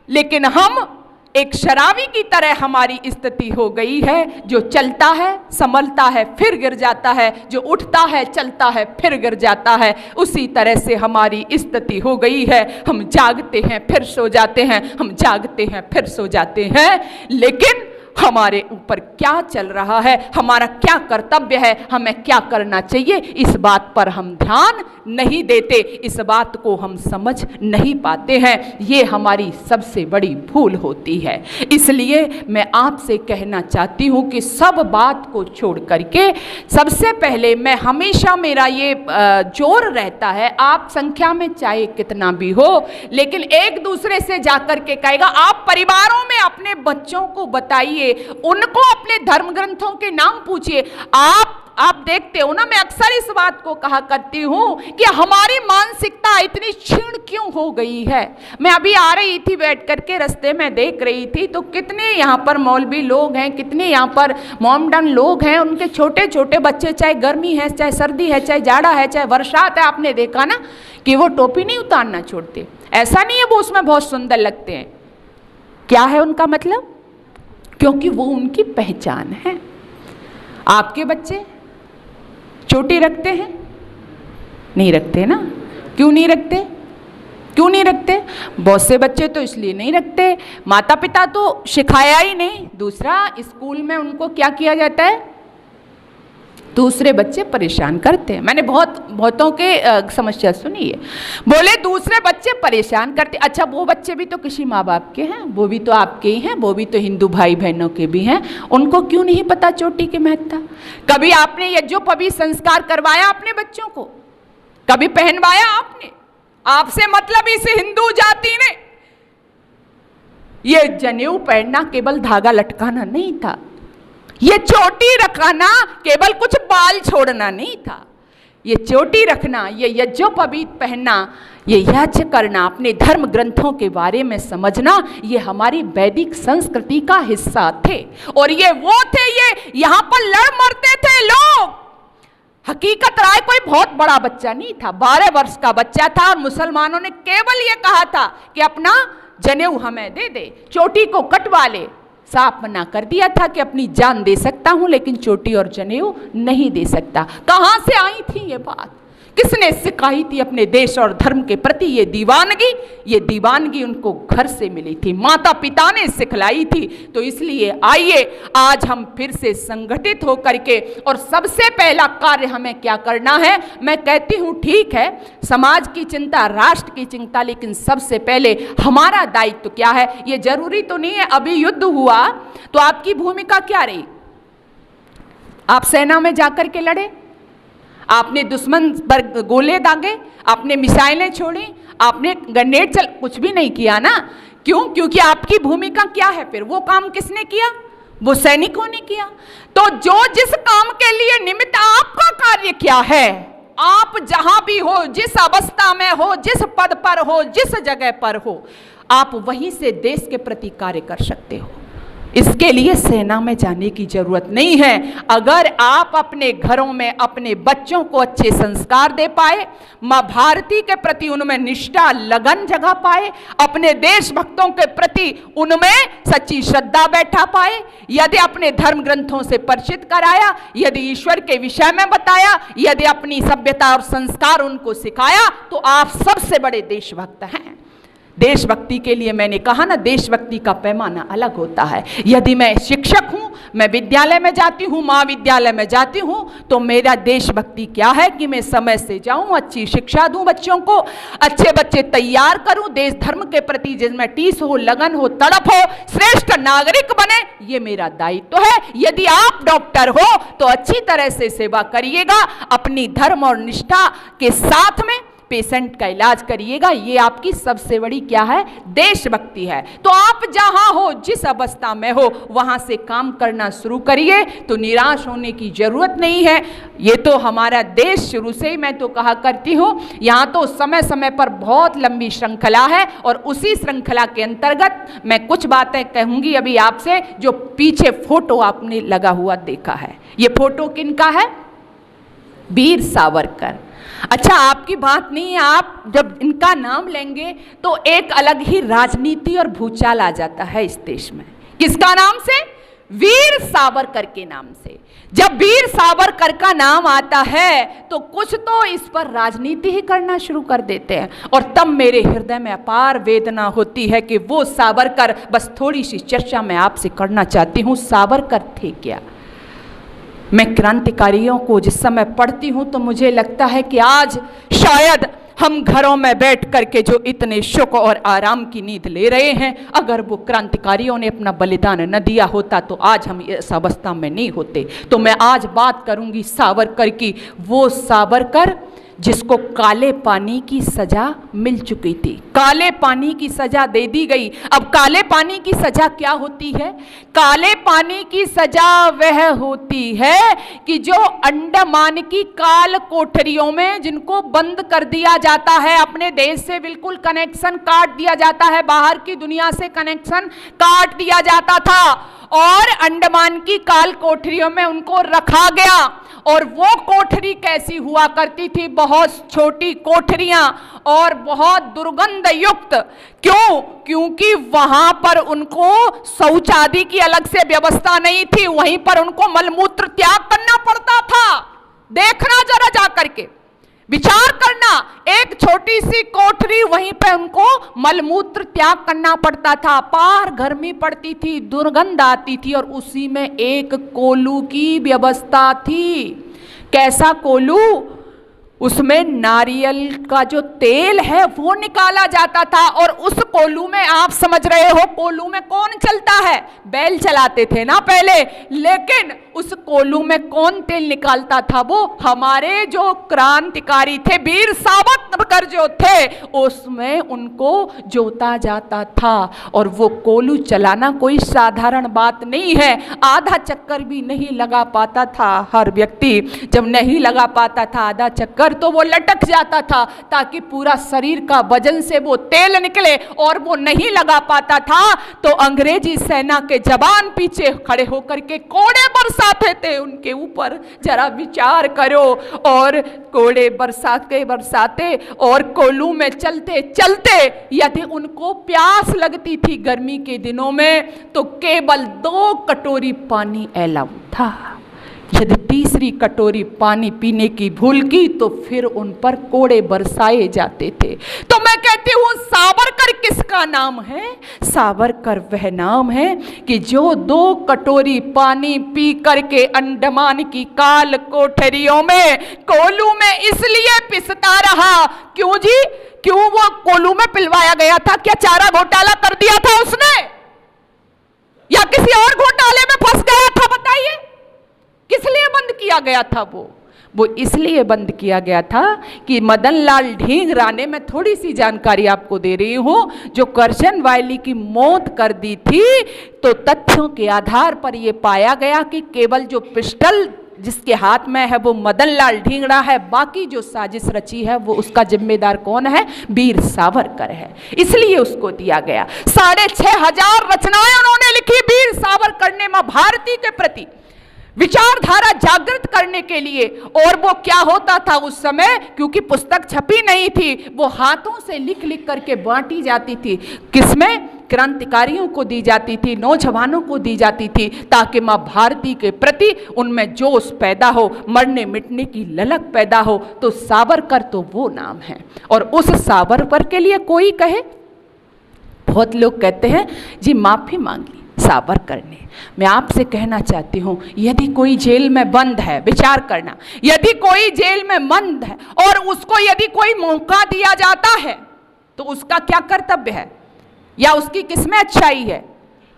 लेकिन हम एक शराबी की तरह हमारी स्थिति हो गई है, जो चलता है संभलता है फिर गिर जाता है, जो उठता है चलता है फिर गिर जाता है, उसी तरह से हमारी स्थिति हो गई है। हम जागते हैं फिर सो जाते हैं, हम जागते हैं फिर सो जाते हैं, लेकिन हमारे ऊपर क्या चल रहा है, हमारा क्या कर्तव्य है, हमें क्या करना चाहिए, इस बात पर हम ध्यान नहीं देते, इस बात को हम समझ नहीं पाते हैं। ये हमारी सबसे बड़ी भूल होती है। इसलिए मैं आपसे कहना चाहती हूँ कि सब बात को छोड़ करके सबसे पहले मैं हमेशा, मेरा ये जोर रहता है, आप संख्या में चाहे कितना भी हो, लेकिन एक दूसरे से जाकर के कहेगा, आप परिवारों में अपने बच्चों को बताइए, उनको अपने धर्म ग्रंथों के नाम पूछिए। आप देखते हो ना, मैं अक्सर इस बात को कहा करती हूं कि हमारी मानसिकता इतनी क्षीण क्यों हो गई है। मैं अभी आ रही थी, बैठ करके रास्ते में देख रही थी तो कितने यहाँ पर मौलवी लोग हैं, कितने यहाँ पर मोमडन लोग हैं, उनके छोटे छोटे बच्चे, चाहे गर्मी है, चाहे सर्दी है, चाहे जाड़ा है, चाहे बरसात है, आपने देखा ना कि वो टोपी नहीं उतारना छोड़ते। ऐसा नहीं है वो उसमें बहुत सुंदर लगते हैं, क्या है उनका मतलब? क्योंकि वो उनकी पहचान है। आपके बच्चे चोटी रखते हैं? नहीं रखते ना। क्यों नहीं रखते? क्यों नहीं रखते? बहुत से बच्चे तो इसलिए नहीं रखते, माता पिता तो सिखाया ही नहीं। दूसरा, स्कूल में उनको क्या किया जाता है? दूसरे बच्चे परेशान करते हैं। मैंने बहुतों के समस्या सुनी है। बोले दूसरे बच्चे परेशान करते। अच्छा, वो बच्चे भी तो किसी माँ बाप के हैं, वो भी तो आपके ही हैं, वो भी तो हिंदू भाई बहनों के भी हैं। उनको क्यों नहीं पता चोटी की महत्ता? कभी आपने यज्ञोपवीत संस्कार करवाया अपने बच्चों को? कभी पहनवाया आपने? आपसे मतलब इस हिंदू जाति ने ये जनेऊ पहनना केवल धागा लटकाना नहीं था, ये चोटी रखना केवल कुछ बाल छोड़ना नहीं था। ये चोटी रखना, ये यज्ञोपवीत पहनना, ये यज्ञ करना, अपने धर्म ग्रंथों के बारे में समझना, ये हमारी वैदिक संस्कृति का हिस्सा थे। और ये वो थे, ये यहाँ पर लड़ मरते थे लोग। हकीकत राय कोई बहुत बड़ा बच्चा नहीं था, 12 वर्ष का बच्चा था। और मुसलमानों ने केवल ये कहा था कि अपना जनेऊ हमें दे दे, चोटी को कटवा ले। साफ मना कर दिया था कि अपनी जान दे सकता हूं लेकिन चोटी और जनेऊ नहीं दे सकता। कहां से आई थी ये बात? किसने सिखाई थी अपने देश और धर्म के प्रति ये दीवानगी उनको घर से मिली थी, माता पिता ने सिखलाई थी। तो इसलिए आइए आज हम फिर से संगठित होकर के, और सबसे पहला कार्य हमें क्या करना है? मैं कहती हूँ ठीक है, समाज की चिंता, राष्ट्र की चिंता, लेकिन सबसे पहले हमारा दायित्व क्या है? ये जरूरी तो नहीं है अभी युद्ध हुआ तो आपकी भूमिका क्या रही? आप सेना में जाकर के लड़े, आपने दुश्मन पर गोले दागे, आपने मिसाइलें छोड़ी, आपने ग्रेनेड कुछ भी नहीं किया ना। क्यों? क्योंकि आपकी भूमिका क्या है? फिर वो काम किसने किया? वो सैनिकों ने किया। तो जो जिस काम के लिए निमित्त आपका कार्य क्या है, आप जहां भी हो, जिस अवस्था में हो, जिस पद पर हो, जिस जगह पर हो, आप वहीं से देश के प्रति कार्य कर सकते हो। इसके लिए सेना में जाने की जरूरत नहीं है। अगर आप अपने घरों में अपने बच्चों को अच्छे संस्कार दे पाए, माँ भारती के प्रति उनमें निष्ठा लगन जगा पाए, अपने देशभक्तों के प्रति उनमें सच्ची श्रद्धा बैठा पाए, यदि अपने धर्म ग्रंथों से परिचित कराया, यदि ईश्वर के विषय में बताया, यदि अपनी सभ्यता और संस्कार उनको सिखाया, तो आप सबसे बड़े देशभक्त हैं। देशभक्ति के लिए मैंने कहा ना, देशभक्ति का पैमाना अलग होता है। यदि मैं शिक्षक हूँ, मैं विद्यालय में जाती हूँ, महाविद्यालय में जाती हूँ, तो मेरा देशभक्ति क्या है कि मैं समय से जाऊँ, अच्छी शिक्षा दूँ बच्चों को, अच्छे बच्चे तैयार करूँ, देश धर्म के प्रति जिसमें टीस हो, लगन हो, तड़प हो, श्रेष्ठ नागरिक बने, ये मेरा दायित्व है। यदि आप डॉक्टर हो तो अच्छी तरह से सेवा करिएगा, अपनी धर्म और निष्ठा के साथ में पेशेंट का इलाज करिएगा। ये आपकी सबसे बड़ी क्या है? देशभक्ति है। तो आप जहां हो, जिस अवस्था में हो, वहां से काम करना शुरू करिए, तो निराश होने की जरूरत नहीं है। ये तो हमारा देश शुरू से ही मैं तो कहा करती हूँ, यहाँ तो समय समय पर बहुत लंबी श्रृंखला है, और उसी श्रृंखला के अंतर्गत मैं कुछ बातें कहूंगी अभी आपसे। जो पीछे फोटो आपने लगा हुआ देखा है, ये फोटो किनका है? वीर सावरकर। अच्छा, आपकी बात नहीं है, आप जब इनका नाम लेंगे तो एक अलग ही राजनीति और भूचाल आ जाता है इस देश में। किसका नाम से? वीर सावरकर के नाम से। जब वीर सावरकर का नाम आता है तो कुछ तो इस पर राजनीति ही करना शुरू कर देते हैं, और तब मेरे हृदय में अपार वेदना होती है कि वो सावरकर, बस थोड़ी सी चर्चा मैं आपसे करना चाहती हूँ। सावरकर थे क्या? मैं क्रांतिकारियों को जिस समय पढ़ती हूँ तो मुझे लगता है कि आज शायद हम घरों में बैठ करके जो इतने सुख और आराम की नींद ले रहे हैं, अगर वो क्रांतिकारियों ने अपना बलिदान न दिया होता तो आज हम इस अवस्था में नहीं होते। तो मैं आज बात करूंगी सावरकर की, वो सावरकर जिसको काले पानी की सजा मिल चुकी थी। काले पानी की सजा दे दी गई। अब काले पानी की सजा क्या होती है? काले पानी की सजा वह होती है कि जो अंडमान की काल कोठरियों में जिनको बंद कर दिया जाता है, अपने देश से बिल्कुल कनेक्शन काट दिया जाता है, बाहर की दुनिया से कनेक्शन काट दिया जाता था, और अंडमान की काल कोठरियों में उनको रखा गया। और वो कोठरी कैसी हुआ करती थी? बहुत छोटी कोठरियां और बहुत दुर्गंध युक्त। क्यों? क्योंकि वहां पर उनको शौच आदि की अलग से व्यवस्था नहीं थी, वहीं पर उनको मलमूत्र त्याग करना पड़ता था। देखना जरा जा करके, विचार करना, एक छोटी सी कोठरी, वहीं पे उनको मलमूत्र त्याग करना पड़ता था, अपार गर्मी पड़ती थी, दुर्गंध आती थी, और उसी में एक कोलू की व्यवस्था थी। कैसा कोलू, उसमें नारियल का जो तेल है वो निकाला जाता था। और उस कोलू में, आप समझ रहे हो, कोलू में कौन चलता है? बैल चलाते थे ना पहले। लेकिन उस कोलू में कौन तेल निकालता था? वो हमारे जो क्रांतिकारी थे, वीर सावरकर जो थे, उसमें उनको जोता जाता था। और वो कोलू चलाना कोई साधारण बात नहीं है। आधा चक्कर भी नहीं लगा पाता था हर व्यक्ति। जब नहीं लगा पाता था आधा चक्कर, तो वो लटक जाता था ताकि पूरा शरीर का वजन से वो तेल निकले। और वो नहीं लगा पाता था तो अंग्रेजी सेना के जवान पीछे खड़े होकर के कोड़े बरसाते थे उनके ऊपर। जरा विचार करो। और कोड़े बरसाते बरसाते और कोलू में चलते चलते यदि उनको प्यास लगती थी गर्मी के दिनों में, तो केवल 2 कटोरी पानी अलाउड था। यदि तीसरी कटोरी पानी पीने की भूल की तो फिर उन पर कोड़े बरसाए जाते थे। तो मैं कहती हूँ, सावरकर किसका नाम है? सावरकर वह नाम है कि जो 2 कटोरी पानी पी करके अंडमान की काल कोठरियों में कोलू में इसलिए पिसता रहा। क्यों जी? क्यों वो कोलू में पिलवाया गया था? क्या चारा घोटाला कर दिया था उसने, या किसी और घोटाले में फंस गया था? बताइए, किस लिए बंद किया गया था? वो इसलिए बंद किया गया था कि मदन लाल ढींगरा ने, मैं थोड़ी सी जानकारी आपको दे रही हूं, जो करशन वायली की मौत कर दी थी, तो तथ्यों के आधार पर यह पाया गया कि केवल जो पिस्टल जिसके हाथ में है वो मदन लाल ढींगरा है। बाकी जो साजिश रची है वो उसका जिम्मेदार कौन है? वीर सावरकर है। इसलिए उसको दिया गया। 6,500 रचनाएं उन्होंने लिखी वीर सावरकर ने मां भारती के प्रति, विचारधारा जागृत करने के लिए। और वो क्या होता था उस समय, क्योंकि पुस्तक छपी नहीं थी, वो हाथों से लिख लिख करके बांटी जाती थी। किसमें? क्रांतिकारियों को दी जाती थी, नौजवानों को दी जाती थी, ताकि मां भारती के प्रति उनमें जोश पैदा हो, मरने मिटने की ललक पैदा हो। तो सावरकर तो वो नाम है। और उस सावरकर के लिए कोई कहे, बहुत लोग कहते हैं जी माफी मांगी सावरकर ने। मैं आपसे कहना चाहती हूं, यदि कोई जेल में बंद है, विचार करना, यदि कोई जेल में बंद है और उसको यदि कोई मौका दिया जाता है, तो उसका क्या कर्तव्य है या उसकी किसमें अच्छाई है?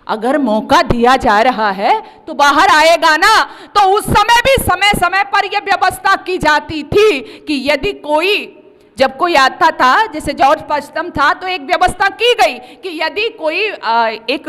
अगर मौका दिया जा रहा है तो बाहर आएगा ना। तो उस समय भी समय समय पर यह व्यवस्था की जाती थी कि यदि कोई, जब कोई आता था, जैसे जॉर्ज पश्चिम था, तो एक व्यवस्था की गई कि यदि कोई एक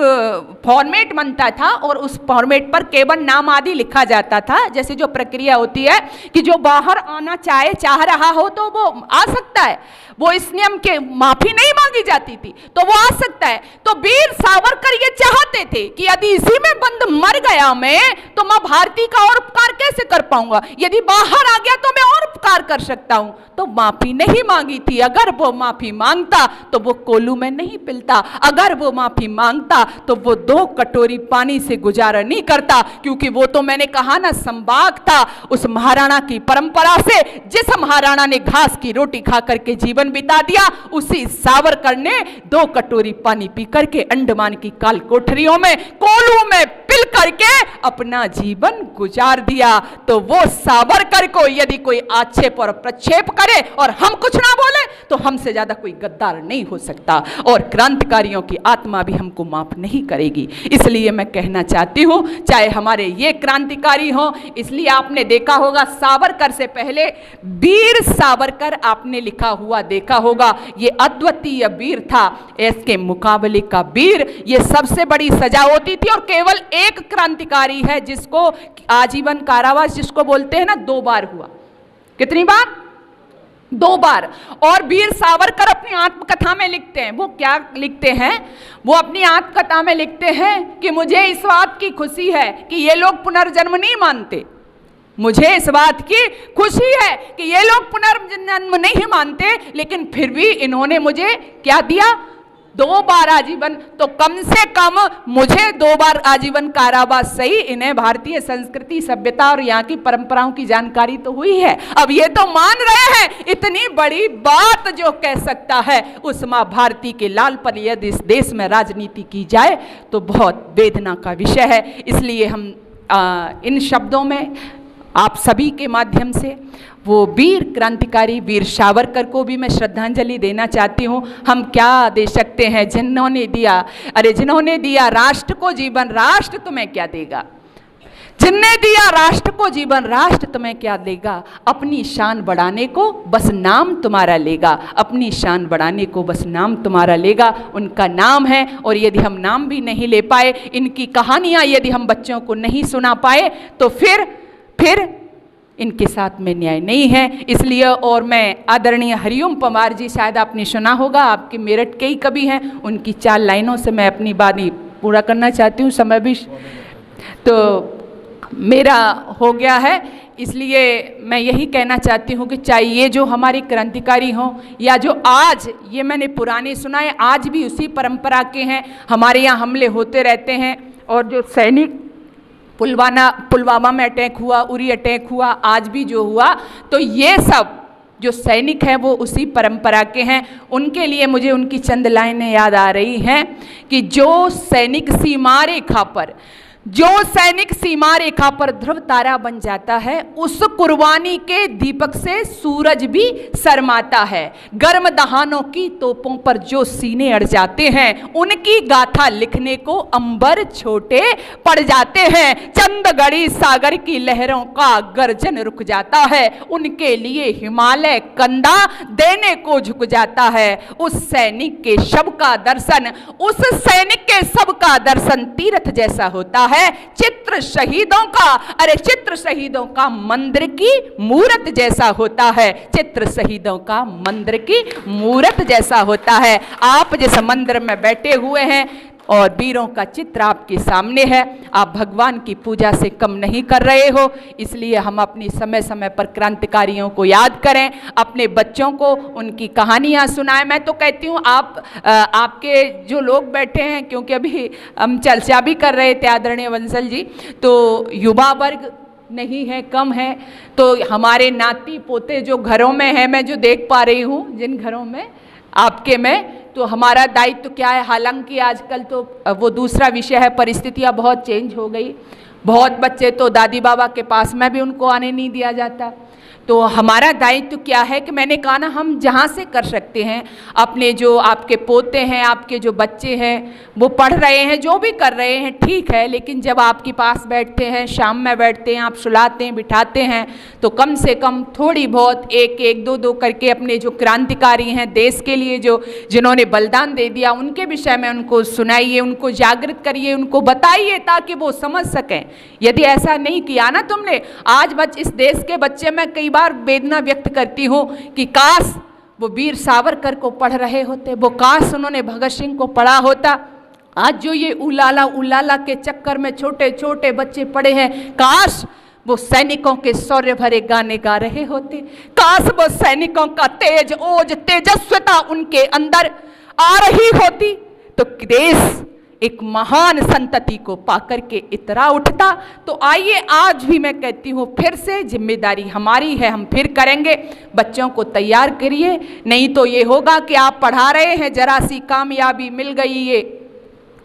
फॉर्मेट बनता था और उस फॉर्मेट पर केवल नाम आदि लिखा जाता था। जैसे जो प्रक्रिया होती है कि जो बाहर आना चाह रहा हो तो वो आ सकता है, वो इस नियम के, माफी नहीं मांगी जाती थी तो वो आ सकता है। तो वीर सावरकर ये चाहते थे कि यदि इसी में बंद मर गया मैं, तो मां भारती का और उपकार कैसे कर पाऊंगा? यदि बाहर आ गया तो मैं और उपकार कर सकता हूं। तो माफी नहीं मांगी थी। अगर वो माफी मांगता तो वो कोलू में नहीं पिलता। अगर वो माफी मांगता तो वो 2 कटोरी पानी से गुजारा नहीं करता, क्योंकि वो तो मैंने कहा ना, संभाग था उस महाराणा की परंपरा से। जिस महाराणा ने घास की रोटी खा करके जीवन बिता दिया, उसी सावरकर ने 2 कटोरी पानी पी करके अंडमान की काल कोठरियों में कोलू में पिल करके अपना जीवन गुजार दिया। तो वो सावरकर को यदि कोई आक्षेप और प्रक्षेप करे और हम कुछ ना बोले तो हमसे ज्यादा कोई गद्दार नहीं हो सकता, और क्रांतिकारियों की आत्मा भी हमको माफ नहीं करेगी। इसलिए मैं कहना चाहती हूं, चाहे हमारे ये क्रांतिकारी हो, इसलिए आपने देखा होगा सावरकर से पहले वीर सावरकर आपने लिखा हुआ देखा होगा। ये अद्वितीय वीर था, इसके मुकाबले का वीर। ये सबसे बड़ी सजा होती थी। और केवल एक क्रांतिकारी है जिसको आजीवन कारावास, जिसको बोलते हैं ना, 2 बार हुआ। कितनी बार? 2 बार। और वीर सावरकर अपनी आत्मकथा में लिखते हैं, वो क्या लिखते हैं? वो अपनी आत्मकथा में लिखते हैं कि मुझे इस बात की खुशी है कि ये लोग पुनर्जन्म नहीं मानते। मुझे इस बात की खुशी है कि ये लोग पुनर्जन्म नहीं मानते, लेकिन फिर भी इन्होंने मुझे क्या दिया? 2 बार आजीवन। तो कम से कम मुझे 2 बार आजीवन कारावास सही, इन्हें भारतीय संस्कृति, सभ्यता और यहाँ की परंपराओं की जानकारी तो हुई है। अब ये तो मान रहे हैं। इतनी बड़ी बात जो कह सकता है, उस मां भारती के लाल पर यदि इस देश में राजनीति की जाए तो बहुत वेदना का विषय है। इसलिए हम इन शब्दों में आप सभी के माध्यम से वो वीर क्रांतिकारी वीर सावरकर को भी मैं श्रद्धांजलि देना चाहती हूँ। हम क्या दे सकते हैं, जिन्होंने दिया, अरे जिन्होंने दिया राष्ट्र को जीवन, राष्ट्र तुम्हें क्या देगा। जिनने दिया राष्ट्र को जीवन, राष्ट्र तुम्हें क्या देगा। अपनी शान बढ़ाने को बस नाम तुम्हारा लेगा, अपनी शान बढ़ाने को बस नाम तुम्हारा लेगा। उनका नाम है, और यदि हम नाम भी नहीं ले पाए, इनकी कहानियाँ यदि हम बच्चों को नहीं सुना पाए, तो फिर इनके साथ में न्याय नहीं है। इसलिए, और मैं आदरणीय हरिओम पंवार जी, शायद आपने सुना होगा, आपके मेरठ के ही कवि हैं, उनकी 4 लाइनों से मैं अपनी बात पूरा करना चाहती हूँ। समय भी तो मेरा हो गया है, इसलिए मैं यही कहना चाहती हूँ कि चाहे ये जो हमारे क्रांतिकारी हों, या जो आज, ये मैंने पुराने सुनाए, आज भी उसी परंपरा के हैं। हमारे यहाँ हमले होते रहते हैं, और जो सैनिक पुलवामा में अटैक हुआ, उरी अटैक हुआ, आज भी जो हुआ, तो ये सब जो सैनिक हैं वो उसी परंपरा के हैं। उनके लिए मुझे उनकी चंद लाइनें याद आ रही हैं कि जो सैनिक सीमा रेखा पर ध्रुव तारा बन जाता है, उस कुर्बानी के दीपक से सूरज भी शर्माता है। गर्म दहानों की तोपों पर जो सीने अड़ जाते हैं, उनकी गाथा लिखने को अंबर छोटे पड़ जाते हैं। चंदगढ़ी सागर की लहरों का गर्जन रुक जाता है, उनके लिए हिमालय कंधा देने को झुक जाता है। उस सैनिक के शव का दर्शन, उस सैनिक के शव का दर्शन तीर्थ जैसा होता है। चित्र शहीदों का मंदिर की मूरत जैसा होता है, चित्र शहीदों का मंदिर की मूरत जैसा होता है। आप जिस मंदिर में बैठे हुए हैं और वीरों का चित्र आपके सामने है, आप भगवान की पूजा से कम नहीं कर रहे हो। इसलिए हम अपनी समय समय पर क्रांतिकारियों को याद करें, अपने बच्चों को उनकी कहानियाँ सुनाएं। मैं तो कहती हूँ आपके जो लोग बैठे हैं, क्योंकि अभी हम चर्चा भी कर रहे थे आदरणीय बंसल जी, तो युवा वर्ग नहीं है, कम है, तो हमारे नाती पोते जो घरों में है, मैं जो देख पा रही हूँ जिन घरों में आपके में, तो हमारा दायित्व क्या है। हालांकि आजकल तो वो दूसरा विषय है, परिस्थितियाँ बहुत चेंज हो गई। बहुत बच्चे तो दादी बाबा के पास में भी उनको आने नहीं दिया जाता। तो हमारा दायित्व क्या है कि मैंने कहा ना, हम जहाँ से कर सकते हैं, अपने जो आपके पोते हैं, आपके जो बच्चे हैं, वो पढ़ रहे हैं, जो भी कर रहे हैं, ठीक है, लेकिन जब आपके पास बैठते हैं, शाम में बैठते हैं, आप सुलाते हैं, बिठाते हैं, तो कम से कम थोड़ी बहुत एक दो करके अपने जो क्रांतिकारी हैं, देश के लिए जो जिन्होंने बलिदान दे दिया, उनके विषय में उनको सुनाइए, उनको जागृत करिए, उनको बताइए, ताकि वो समझ सकें। यदि ऐसा नहीं किया ना तुमने, आज इस देश के बच्चे, मैं कई बार वेदना व्यक्त करती हूँ कि काश वो वीर सावरकर को पढ़ रहे होते, वो काश उन्होंने भगत सिंह को पढ़ा होता। आज जो ये उलाला के चक्कर में छोटे छोटे बच्चे पड़े हैं, काश वो सैनिकों के शौर्य भरे गाने गा रहे होते, काश वो सैनिकों का तेज ओज तेजस्विता उनके अंदर आ रही होती, तो देश एक महान संतति को पाकर के इतरा उठता। तो आइए, आज भी मैं कहती हूँ, फिर से जिम्मेदारी हमारी है, हम फिर करेंगे। बच्चों को तैयार करिए, नहीं तो ये होगा कि आप पढ़ा रहे हैं, जरा सी कामयाबी मिल गई, ये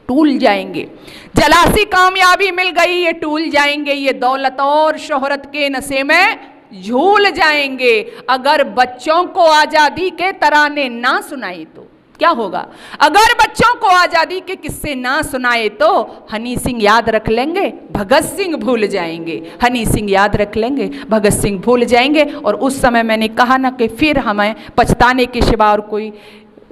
टूल जाएंगे, जरा सी कामयाबी मिल गई, ये टूल जाएंगे, ये दौलत और शोहरत के नशे में झूल जाएंगे। अगर बच्चों को आज़ादी के तराने ना सुनाए तो क्या होगा? अगर बच्चों को आज़ादी के किस्से ना सुनाए तो हनी सिंह याद रख लेंगे, भगत सिंह भूल जाएंगे। हनी सिंह याद रख लेंगे, भगत सिंह भूल जाएंगे, और उस समय मैंने कहा ना कि फिर हमें पछताने के सिवा और कोई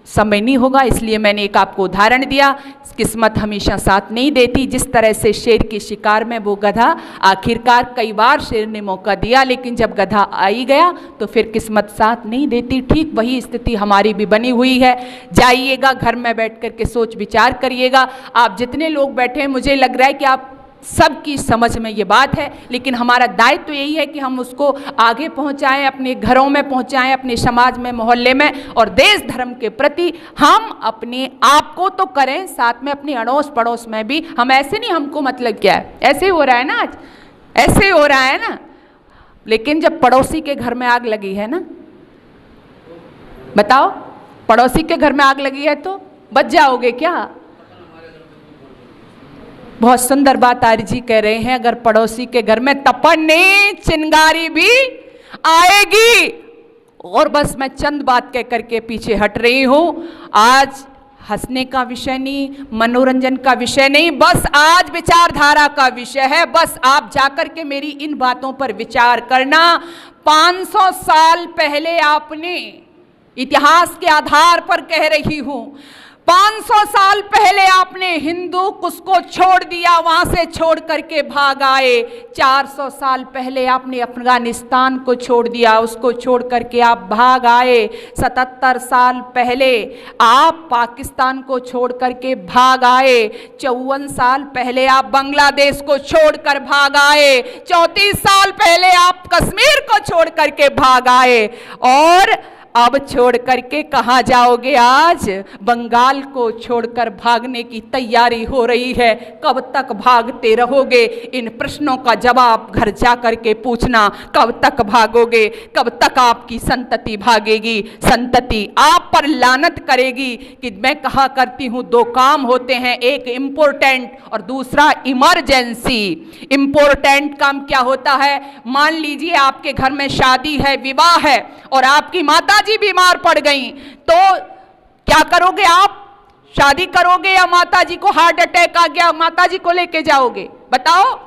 समय नहीं होगा। इसलिए मैंने एक आपको उदाहरण दिया, किस्मत हमेशा साथ नहीं देती। जिस तरह से शेर के शिकार में वो गधा, आखिरकार कई बार शेर ने मौका दिया, लेकिन जब गधा आ ही गया तो फिर किस्मत साथ नहीं देती। ठीक वही स्थिति हमारी भी बनी हुई है। जाइएगा, घर में बैठ कर के सोच विचार करिएगा। आप जितने लोग बैठे हैं, मुझे लग रहा है कि आप सबकी समझ में ये बात है, लेकिन हमारा दायित्व तो यही है कि हम उसको आगे पहुंचाएं, अपने घरों में पहुंचाएं, अपने समाज में, मोहल्ले में, और देश धर्म के प्रति हम अपने आप को तो करें, साथ में अपने अड़ोस पड़ोस में भी। हम ऐसे नहीं, हमको मतलब क्या है, ऐसे ही हो रहा है ना, आज ऐसे हो रहा है ना, लेकिन जब पड़ोसी के घर में आग लगी है ना, बताओ, पड़ोसी के घर में आग लगी है तो बच जाओगे क्या? बहुत सुंदर बात आर्य जी कह रहे हैं, अगर पड़ोसी के घर में तपने चिंगारी भी आएगी। और बस मैं चंद बात कह करके पीछे हट रही हूं। आज हंसने का विषय नहीं, मनोरंजन का विषय नहीं, बस आज विचारधारा का विषय है। बस आप जाकर के मेरी इन बातों पर विचार करना। 500 साल पहले आपने, इतिहास के आधार पर कह रही हूं, 500 साल पहले आपने हिंदू कुश को छोड़ दिया, वहां से छोड़ करके भाग आए। 400 साल पहले आपने अफगानिस्तान को छोड़ दिया, उसको छोड़ करके आप भाग आए। 77 साल पहले आप पाकिस्तान को छोड़ करके भाग आए। 54 साल पहले आप बांग्लादेश को छोड़कर भाग आए। 34 साल पहले आप कश्मीर को छोड़ करके भाग आए। और अब छोड़ करके कहाँ जाओगे? आज बंगाल को छोड़कर भागने की तैयारी हो रही है। कब तक भागते रहोगे? इन प्रश्नों का जवाब घर जा करके पूछना। कब तक भागोगे? कब तक आपकी संतति भागेगी? संतति आप पर लानत करेगी कि मैं कहा करती हूँ दो काम होते हैं, एक इम्पोर्टेंट और दूसरा इमरजेंसी। इम्पोर्टेंट काम क्या होता है? मान लीजिए आपके घर में शादी है, विवाह है और आपकी माताजी बीमार पड़ गई, तो क्या करोगे आप? शादी करोगे या माताजी को हार्ट अटैक आ गया, माताजी को लेके जाओगे? बताओ।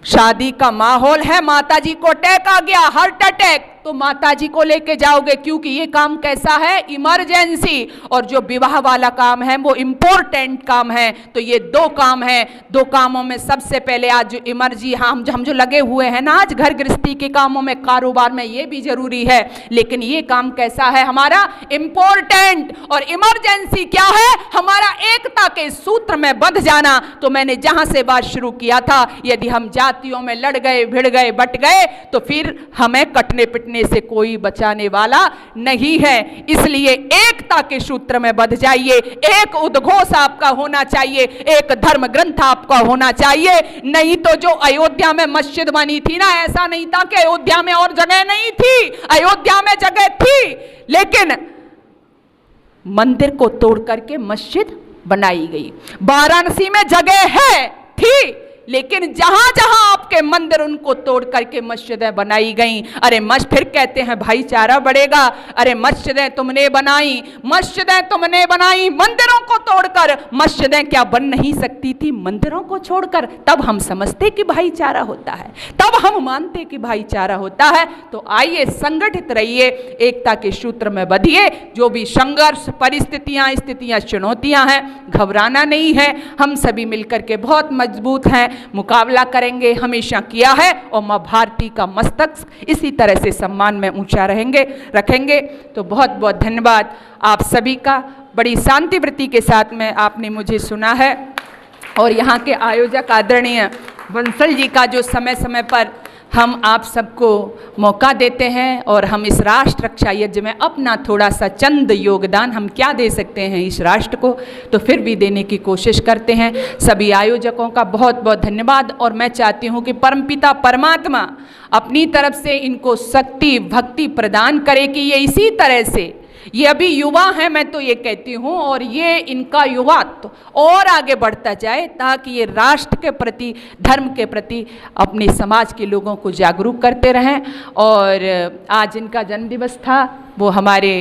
शादी का माहौल है, माताजी को अटैक आ गया, हार्ट अटैक, तो माताजी को लेके जाओगे, क्योंकि ये काम कैसा है? इमरजेंसी। और जो विवाह वाला काम है वो इम्पोर्टेंट काम है। तो ये दो काम है। दो कामों में सबसे पहले आज जो इमरजी हम जो लगे हुए हैं ना आज घर गृहस्थी के कामों में, कारोबार में, ये भी जरूरी है, लेकिन ये काम कैसा है हमारा? इम्पोर्टेंट। और इमरजेंसी क्या है? हमारा एकता के सूत्र में बंध जाना। तो मैंने जहां से बात शुरू किया था, यदि हम जातियों में लड़ गए, भिड़ गए, बट गए, तो फिर हमें कटने पिटने से कोई बचाने वाला नहीं है। इसलिए एकता के सूत्र में बंध जाइए। एक उद्घोष आपका होना चाहिए, एक धर्म ग्रंथ आपका होना चाहिए। नहीं तो जो अयोध्या में मस्जिद बनी थी ना, ऐसा नहीं था कि अयोध्या में और जगह नहीं थी, अयोध्या में जगह थी, लेकिन मंदिर को तोड़ करके मस्जिद बनाई गई। वाराणसी में जगह है, थी, लेकिन जहां जहां आपके मंदिर उनको तोड़ करके मस्जिदें बनाई गई। अरे फिर कहते हैं भाईचारा बढ़ेगा। अरे मस्जिदें तुमने बनाई, मस्जिदें तुमने बनाई, मंदिरों को तोड़कर। मस्जिदें क्या बन नहीं सकती थी मंदिरों को छोड़कर? तब हम समझते कि भाईचारा होता है, तब हम मानते कि भाईचारा होता है। तो आइए संगठित रहिए, एकता के सूत्र में बंधिए। जो भी संघर्ष, परिस्थितियां, स्थितियां, चुनौतियां हैं, घबराना नहीं है। हम सभी मिलकर के बहुत मजबूत हैं, मुकाबला करेंगे, हमेशा किया है। और मां भारती का मस्तक इसी तरह से सम्मान में ऊंचा रखेंगे। तो बहुत बहुत धन्यवाद आप सभी का। बड़ी शांति वृत्ति के साथ में आपने मुझे सुना है। और यहाँ के आयोजक आदरणीय बंसल जी का जो समय समय पर हम आप सबको मौका देते हैं, और हम इस राष्ट्र रक्षा यज्ञ में अपना थोड़ा सा चंद योगदान हम क्या दे सकते हैं इस राष्ट्र को, तो फिर भी देने की कोशिश करते हैं। सभी आयोजकों का बहुत बहुत धन्यवाद। और मैं चाहती हूँ कि परमपिता परमात्मा अपनी तरफ से इनको शक्ति भक्ति प्रदान करे कि ये इसी तरह से, ये अभी युवा हैं, मैं तो ये कहती हूँ, और ये इनका युवात्व और आगे बढ़ता जाए, ताकि ये राष्ट्र के प्रति, धर्म के प्रति, अपने समाज के लोगों को जागरूक करते रहें। और आज इनका जन्मदिवस था, वो हमारे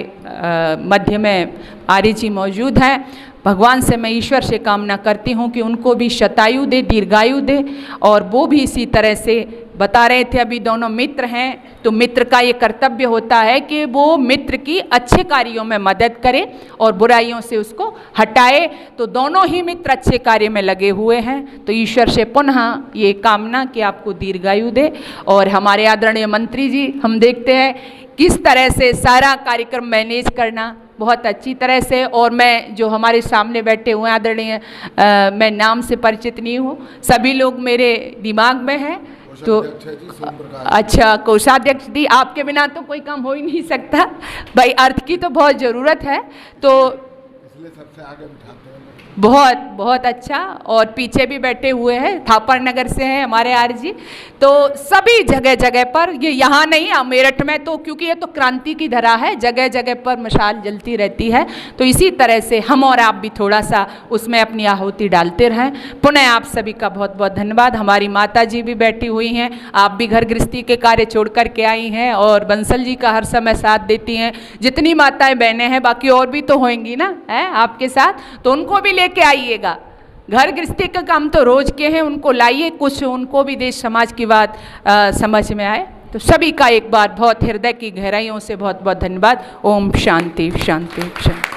मध्य में आर्य जी मौजूद हैं। भगवान से मैं ईश्वर से कामना करती हूँ कि उनको भी शतायु दे, दीर्घायु दे, और वो भी इसी तरह से बता रहे थे अभी दोनों मित्र हैं, तो मित्र का ये कर्तव्य होता है कि वो मित्र की अच्छे कार्यों में मदद करे और बुराइयों से उसको हटाए। तो दोनों ही मित्र अच्छे कार्य में लगे हुए हैं। तो ईश्वर से पुनः ये कामना कि आपको दीर्घायु दे। और हमारे आदरणीय मंत्री जी, हम देखते हैं किस तरह से सारा कार्यक्रम मैनेज करना, बहुत अच्छी तरह से। और मैं जो हमारे सामने बैठे हुए आदरणीय, मैं नाम से परिचित नहीं हूँ, सभी लोग मेरे दिमाग में हैं। तो अच्छा, कोषाध्यक्ष जी, आपके बिना तो कोई काम हो ही नहीं सकता भाई, अर्थ की तो बहुत ज़रूरत है। तो इसलिए सबसे आगे बिठाते हैं। बहुत बहुत अच्छा। और पीछे भी बैठे हुए हैं, थापर नगर से हैं हमारे आरजी। तो सभी जगह जगह पर, ये यहाँ नहीं, मेरठ में तो क्योंकि ये तो क्रांति की धरा है, जगह जगह पर मशाल जलती रहती है। तो इसी तरह से हम और आप भी थोड़ा सा उसमें अपनी आहुति डालते रहें। पुनः आप सभी का बहुत बहुत धन्यवाद। हमारी माता जी भी बैठी हुई हैं, आप भी घर गृहस्थी के कार्य छोड़ करके आई हैं और बंसल जी का हर समय साथ देती हैं। जितनी माताएं बहनें हैं, बाकी और भी तो होंगी ना है आपके साथ, तो उनको भी लेके आइएगा। घर गृहस्थी का काम तो रोज के हैं, उनको लाइए, कुछ उनको भी देश समाज की बात समझ में आए। तो सभी का एक बार बहुत हृदय की गहराइयों से बहुत बहुत धन्यवाद। ओम शांति शांति शांति।